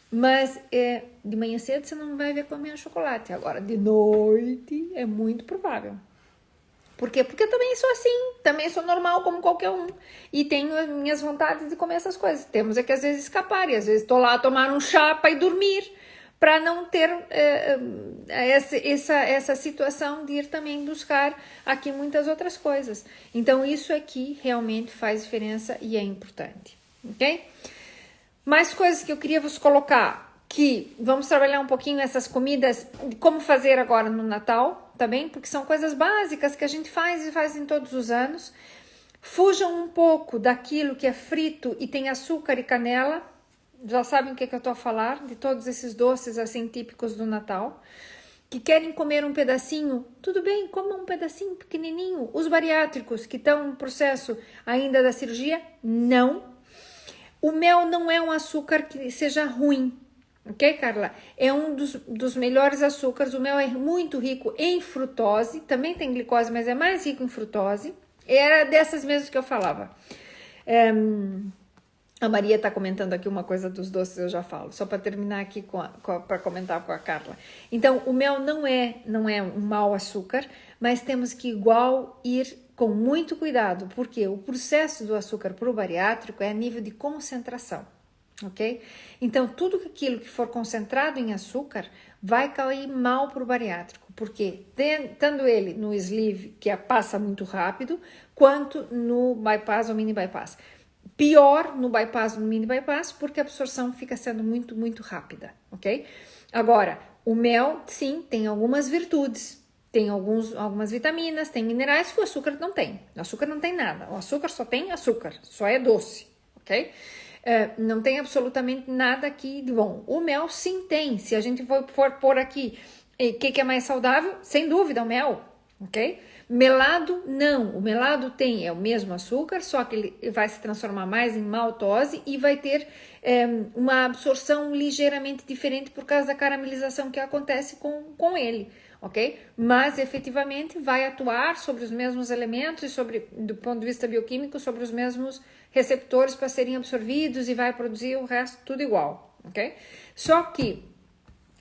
Mas de manhã cedo você não vai ver comendo chocolate. Agora, de noite é muito provável. Por quê? Porque eu também sou assim, também sou normal como qualquer um. E tenho as minhas vontades de comer essas coisas. Temos é que às vezes escapar, e às vezes estou lá a tomar um chá para ir dormir, para não ter essa situação de ir também buscar aqui muitas outras coisas. Então isso aqui realmente faz diferença e é importante, ok? Mais coisas que eu queria vos colocar, que vamos trabalhar um pouquinho essas comidas, como fazer agora no Natal, tá bem? Porque são coisas básicas que a gente faz e faz em todos os anos. Fujam um pouco daquilo que é frito e tem açúcar e canela. Já sabem o que eu tô a falar, de todos esses doces assim típicos do Natal. Que querem comer um pedacinho, tudo bem, comam um pedacinho pequenininho. Os bariátricos que estão no processo ainda da cirurgia, não. O mel não é um açúcar que seja ruim, ok, Carla? É um dos melhores açúcares. O mel é muito rico em frutose, também tem glicose, mas é mais rico em frutose. Era dessas mesmo que eu falava. A Maria está comentando aqui uma coisa dos doces, eu já falo, só para terminar aqui para comentar com a Carla. Então, o mel não é um mau açúcar, mas temos que igual ir com muito cuidado, porque o processo do açúcar para o bariátrico é a nível de concentração, ok? Então, tudo aquilo que for concentrado em açúcar vai cair mal para o bariátrico, porque tanto ele no sleeve, que passa muito rápido, quanto no bypass ou mini bypass. Pior no bypass, no mini bypass, porque a absorção fica sendo muito, muito rápida, ok? Agora, o mel, sim, tem algumas virtudes, tem algumas vitaminas, tem minerais que o açúcar não tem. O açúcar não tem nada, o açúcar só tem açúcar, só é doce, ok? Não tem absolutamente nada aqui de bom. O mel, sim, tem. Se a gente for pôr aqui o que é mais saudável, sem dúvida, o mel, ok? Melado, não. O melado é o mesmo açúcar, só que ele vai se transformar mais em maltose e vai ter uma absorção ligeiramente diferente por causa da caramelização que acontece com ele, ok? Mas, efetivamente, vai atuar sobre os mesmos elementos e do ponto de vista bioquímico, sobre os mesmos receptores para serem absorvidos e vai produzir o resto tudo igual, ok? Só que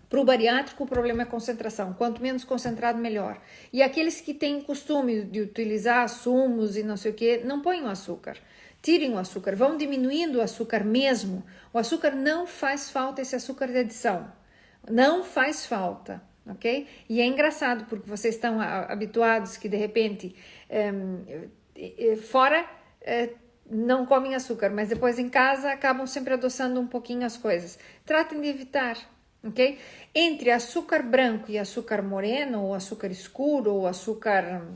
para o bariátrico, o problema é concentração. Quanto menos concentrado, melhor. E aqueles que têm costume de utilizar sumos e não sei o que, não põem o açúcar. Tirem o açúcar, vão diminuindo o açúcar mesmo. O açúcar não faz falta, esse açúcar de adição. Não faz falta, ok? E é engraçado, porque vocês estão habituados que, de repente, fora não comem açúcar, mas depois em casa acabam sempre adoçando um pouquinho as coisas. Tratem de evitar. Ok? Entre açúcar branco e açúcar moreno, ou açúcar escuro, ou açúcar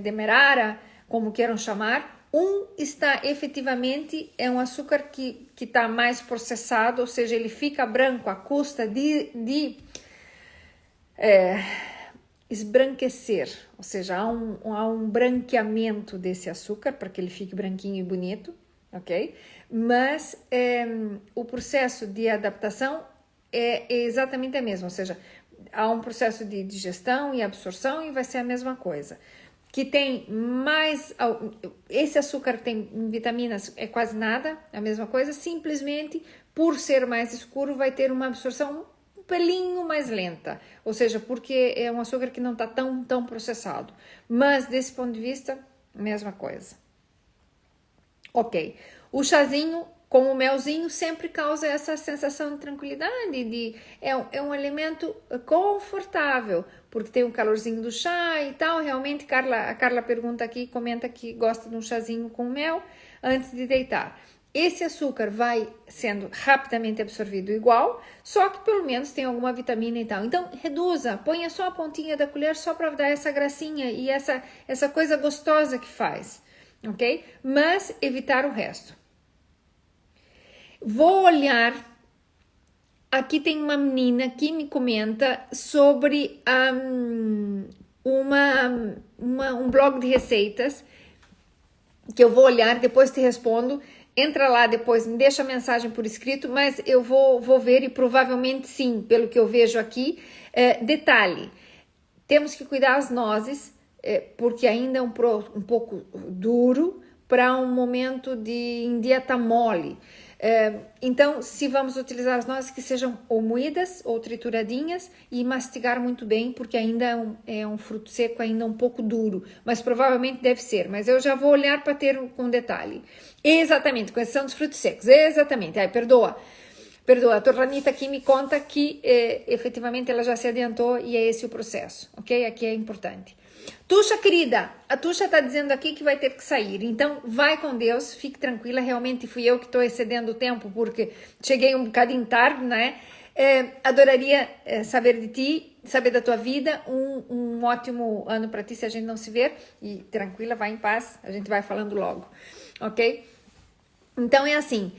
demerara, como queiram chamar, está efetivamente, é um açúcar que está mais processado, ou seja, ele fica branco à custa de esbranquecer, ou seja, há um branqueamento desse açúcar para que ele fique branquinho e bonito, ok? Mas o processo de adaptação é exatamente a mesma, ou seja, há um processo de digestão e absorção e vai ser a mesma coisa. Que tem mais, esse açúcar tem vitaminas, é quase nada, a mesma coisa, simplesmente por ser mais escuro vai ter uma absorção um pelinho mais lenta, ou seja, porque é um açúcar que não está tão processado, mas desse ponto de vista, mesma coisa. Ok, o chazinho com o melzinho sempre causa essa sensação de tranquilidade, é um alimento confortável, porque tem o calorzinho do chá e tal. Realmente, a Carla pergunta aqui, comenta que gosta de um chazinho com mel antes de deitar. Esse açúcar vai sendo rapidamente absorvido igual, só que pelo menos tem alguma vitamina e tal. Então, reduza, ponha só a pontinha da colher só para dar essa gracinha e essa coisa gostosa que faz, ok? Mas evitar o resto. Vou olhar, aqui tem uma menina que me comenta sobre um blog de receitas, que eu vou olhar, depois te respondo, entra lá depois, me deixa a mensagem por escrito, mas eu vou ver e provavelmente sim, pelo que eu vejo aqui. Detalhe, temos que cuidar as nozes, porque ainda é um pouco duro para um momento em dieta mole. Então, se vamos utilizar as nozes, que sejam ou moídas ou trituradinhas e mastigar muito bem, porque ainda é um fruto seco, ainda um pouco duro, mas provavelmente deve ser. Mas eu já vou olhar para ter com detalhe. Exatamente, com exceção dos frutos secos, exatamente. Ai, perdoa, a Torranita aqui me conta que efetivamente ela já se adiantou e é esse o processo, ok? Aqui é importante. Tuxa, querida, a Tuxa está dizendo aqui que vai ter que sair, então vai com Deus, fique tranquila, realmente fui eu que estou excedendo o tempo porque cheguei um bocadinho tarde, né? Adoraria saber de ti, saber da tua vida, um ótimo ano para ti se a gente não se ver, e tranquila, vai em paz, a gente vai falando logo, ok? Então é assim,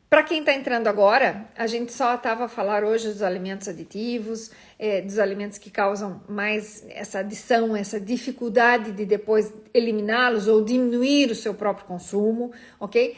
para quem está entrando agora, a gente só estava a falar hoje dos alimentos aditivos, dos alimentos que causam mais essa adição, essa dificuldade de depois eliminá-los ou diminuir o seu próprio consumo, ok?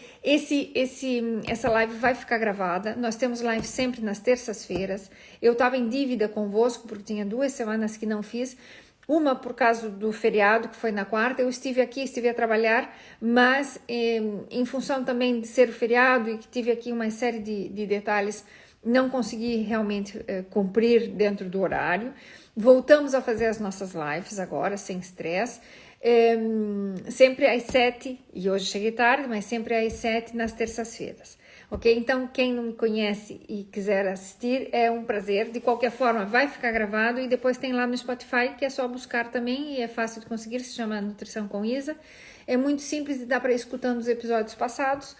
Essa live vai ficar gravada, nós temos live sempre nas terças-feiras. Eu estava em dívida convosco porque tinha 2 semanas que não fiz, uma por causa do feriado, que foi na quarta. Eu estive a trabalhar, mas em função também de ser o feriado e que tive aqui uma série de detalhes, não consegui realmente cumprir dentro do horário. Voltamos a fazer as nossas lives agora, sem estresse, sempre às 7, e hoje cheguei tarde, mas sempre às 7 nas terças-feiras. Ok? Então, quem não me conhece e quiser assistir, é um prazer. De qualquer forma, vai ficar gravado e depois tem lá no Spotify, que é só buscar também e é fácil de conseguir, se chama Nutrição com Isa. É muito simples e dá para ir escutando os episódios passados,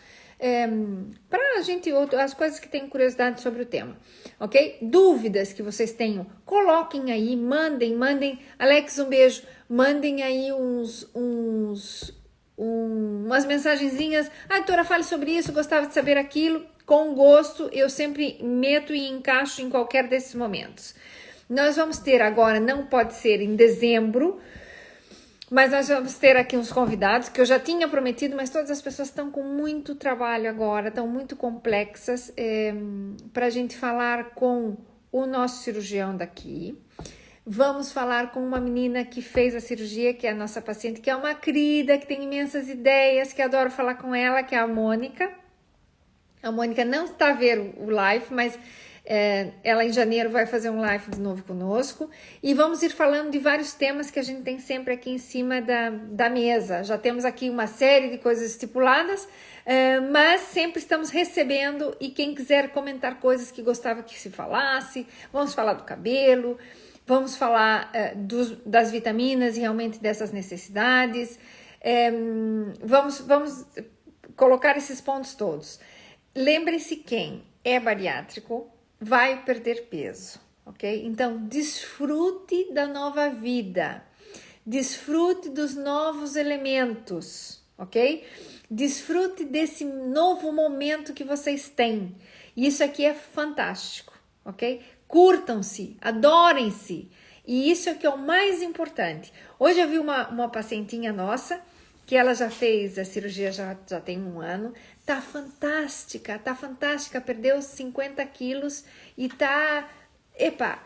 para a gente, as coisas que tem curiosidade sobre o tema, ok? Dúvidas que vocês tenham, coloquem aí, mandem. Alex, um beijo. Mandem aí umas mensagenzinhas. Doutora, fale sobre isso, gostava de saber aquilo. Com gosto, eu sempre meto e encaixo em qualquer desses momentos. Nós vamos ter agora, não pode ser em dezembro, mas nós vamos ter aqui uns convidados que eu já tinha prometido, mas todas as pessoas estão com muito trabalho agora, estão muito complexas, para a gente falar com o nosso cirurgião daqui. Vamos falar com uma menina que fez a cirurgia, que é a nossa paciente, que é uma querida, que tem imensas ideias, que adoro falar com ela, que é a Mônica. A Mônica não está a ver o live, mas ela em janeiro vai fazer um live de novo conosco. E vamos ir falando de vários temas que a gente tem sempre aqui em cima da mesa. Já temos aqui uma série de coisas estipuladas, mas sempre estamos recebendo, e quem quiser comentar coisas que gostava que se falasse, vamos falar do cabelo, vamos falar das vitaminas e realmente dessas necessidades. Vamos colocar esses pontos todos. Lembre-se, quem é bariátrico vai perder peso, ok? Então, desfrute da nova vida. Desfrute dos novos elementos, ok? Desfrute desse novo momento que vocês têm. Isso aqui é fantástico, ok? Curtam-se, adorem-se, e isso é o que é o mais importante. Hoje eu vi uma pacientinha nossa, que ela já fez a cirurgia, já tem 1 ano, tá fantástica, perdeu 50 quilos e tá,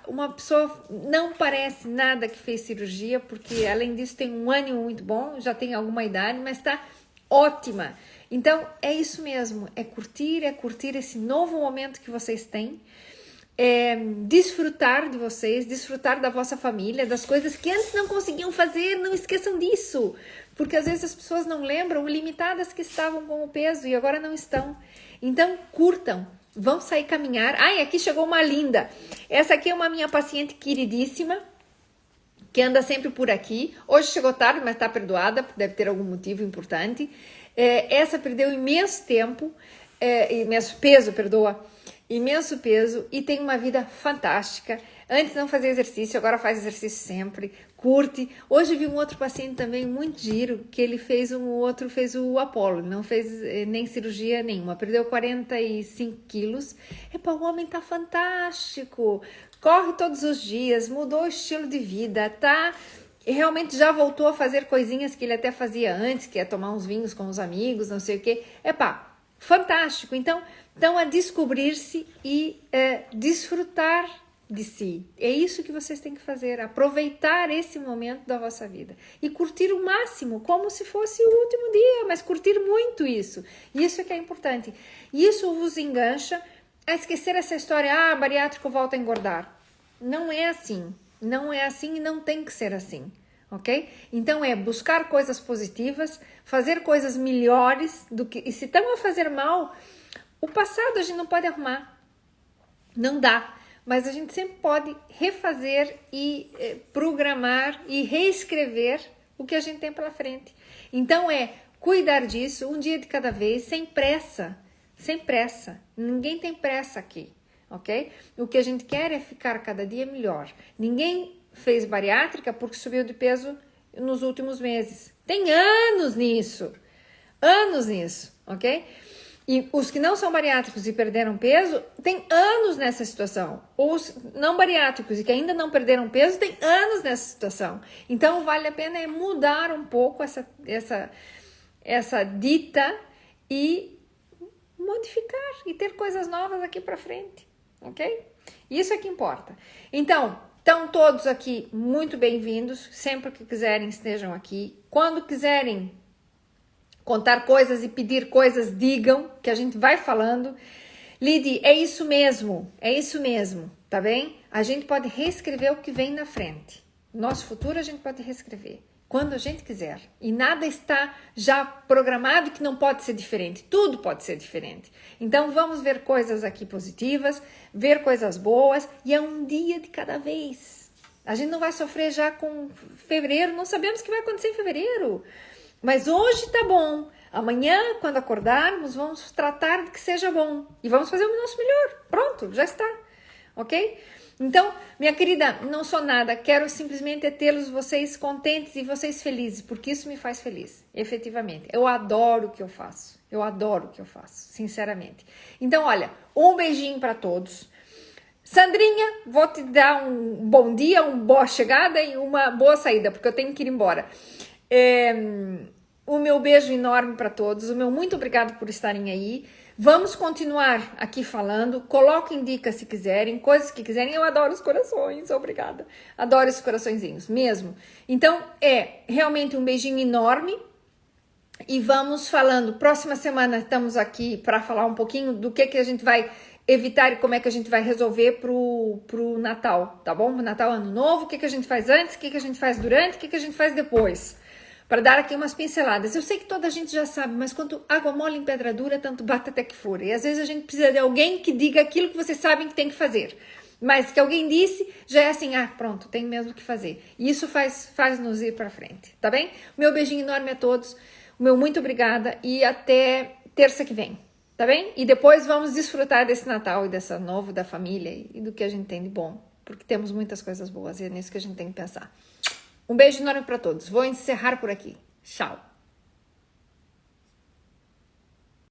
uma pessoa, não parece nada que fez cirurgia, porque além disso tem um ânimo muito bom, já tem alguma idade, mas tá ótima. Então é isso mesmo, é curtir esse novo momento que vocês têm, desfrutar de vocês, desfrutar da vossa família, das coisas que antes não conseguiam fazer. Não esqueçam disso, porque às vezes as pessoas não lembram, limitadas que estavam com o peso e agora não estão. Então curtam, vão sair caminhar. Aqui chegou uma linda, essa aqui é uma minha paciente queridíssima, que anda sempre por aqui. Hoje chegou tarde, mas está perdoada, deve ter algum motivo importante. Essa perdeu imenso peso e tem uma vida fantástica. Antes não fazia exercício, agora faz exercício sempre, curte. Hoje vi um outro paciente também muito giro, que ele fez o Apollo, não fez nem cirurgia nenhuma, perdeu 45 quilos. O homem tá fantástico, corre todos os dias, mudou o estilo de vida, tá? Realmente já voltou a fazer coisinhas que ele até fazia antes, que é tomar uns vinhos com os amigos, não sei o quê. Fantástico. Então a descobrir-se e desfrutar de si. É isso que vocês têm que fazer, aproveitar esse momento da vossa vida e curtir o máximo, como se fosse o último dia, mas curtir muito isso. Isso é que é importante. Isso vos engancha a esquecer essa história, bariátrico volta a engordar. Não é assim. Não é assim e não tem que ser assim. Ok? Então é buscar coisas positivas, fazer coisas melhores do que... E se estamos a fazer mal, o passado a gente não pode arrumar. Não dá. Mas a gente sempre pode refazer e programar e reescrever o que a gente tem pela frente. Então é cuidar disso um dia de cada vez, sem pressa. Sem pressa. Ninguém tem pressa aqui. Ok? O que a gente quer é ficar cada dia melhor. Ninguém fez bariátrica porque subiu de peso nos últimos meses. Tem anos nisso. Anos nisso, ok? E os que não são bariátricos e perderam peso, tem anos nessa situação. Os não bariátricos e que ainda não perderam peso, tem anos nessa situação. Então, vale a pena mudar um pouco essa dita e modificar e ter coisas novas aqui para frente, ok? Isso é que importa. Então, estão todos aqui muito bem-vindos. Sempre que quiserem, estejam aqui. Quando quiserem contar coisas e pedir coisas, digam, que a gente vai falando. Lidi, é isso mesmo, tá bem? A gente pode reescrever o que vem na frente. Nosso futuro a gente pode reescrever, quando a gente quiser. E nada está já programado que não pode ser diferente. Tudo pode ser diferente. Então, vamos ver coisas aqui positivas, ver coisas boas, e é um dia de cada vez. A gente não vai sofrer já com fevereiro, não sabemos o que vai acontecer em fevereiro. Mas hoje tá bom. Amanhã, quando acordarmos, vamos tratar de que seja bom. E vamos fazer o nosso melhor. Pronto, já está. Ok? Então, minha querida, não sou nada. Quero simplesmente tê-los vocês contentes e vocês felizes. Porque isso me faz feliz, efetivamente. Eu adoro o que eu faço. Sinceramente. Então, olha, um beijinho para todos. Sandrinha, vou te dar um bom dia, uma boa chegada e uma boa saída. Porque eu tenho que ir embora. O meu beijo enorme para todos, o meu muito obrigado por estarem aí. Vamos continuar aqui falando, coloquem dicas se quiserem, coisas que quiserem. Eu adoro os corações, obrigada. Adoro esses coraçõezinhos, mesmo. Então, realmente um beijinho enorme e vamos falando. Próxima semana estamos aqui para falar um pouquinho do que a gente vai evitar e como é que a gente vai resolver pro Natal, tá bom? Natal, Ano Novo, o que a gente faz antes, o que a gente faz durante, o que a gente faz depois. Para dar aqui umas pinceladas. Eu sei que toda a gente já sabe, mas quanto água mole em pedra dura, tanto bate até que fura. E às vezes a gente precisa de alguém que diga aquilo que vocês sabem que tem que fazer. Mas que alguém disse, já é assim, pronto, tem mesmo que fazer. E isso faz-nos ir para frente, tá bem? Meu beijinho enorme a todos, o meu muito obrigada e até terça que vem, tá bem? E depois vamos desfrutar desse Natal e dessa novo, da família e do que a gente tem de bom. Porque temos muitas coisas boas e é nisso que a gente tem que pensar. Um beijo enorme para todos. Vou encerrar por aqui. Tchau.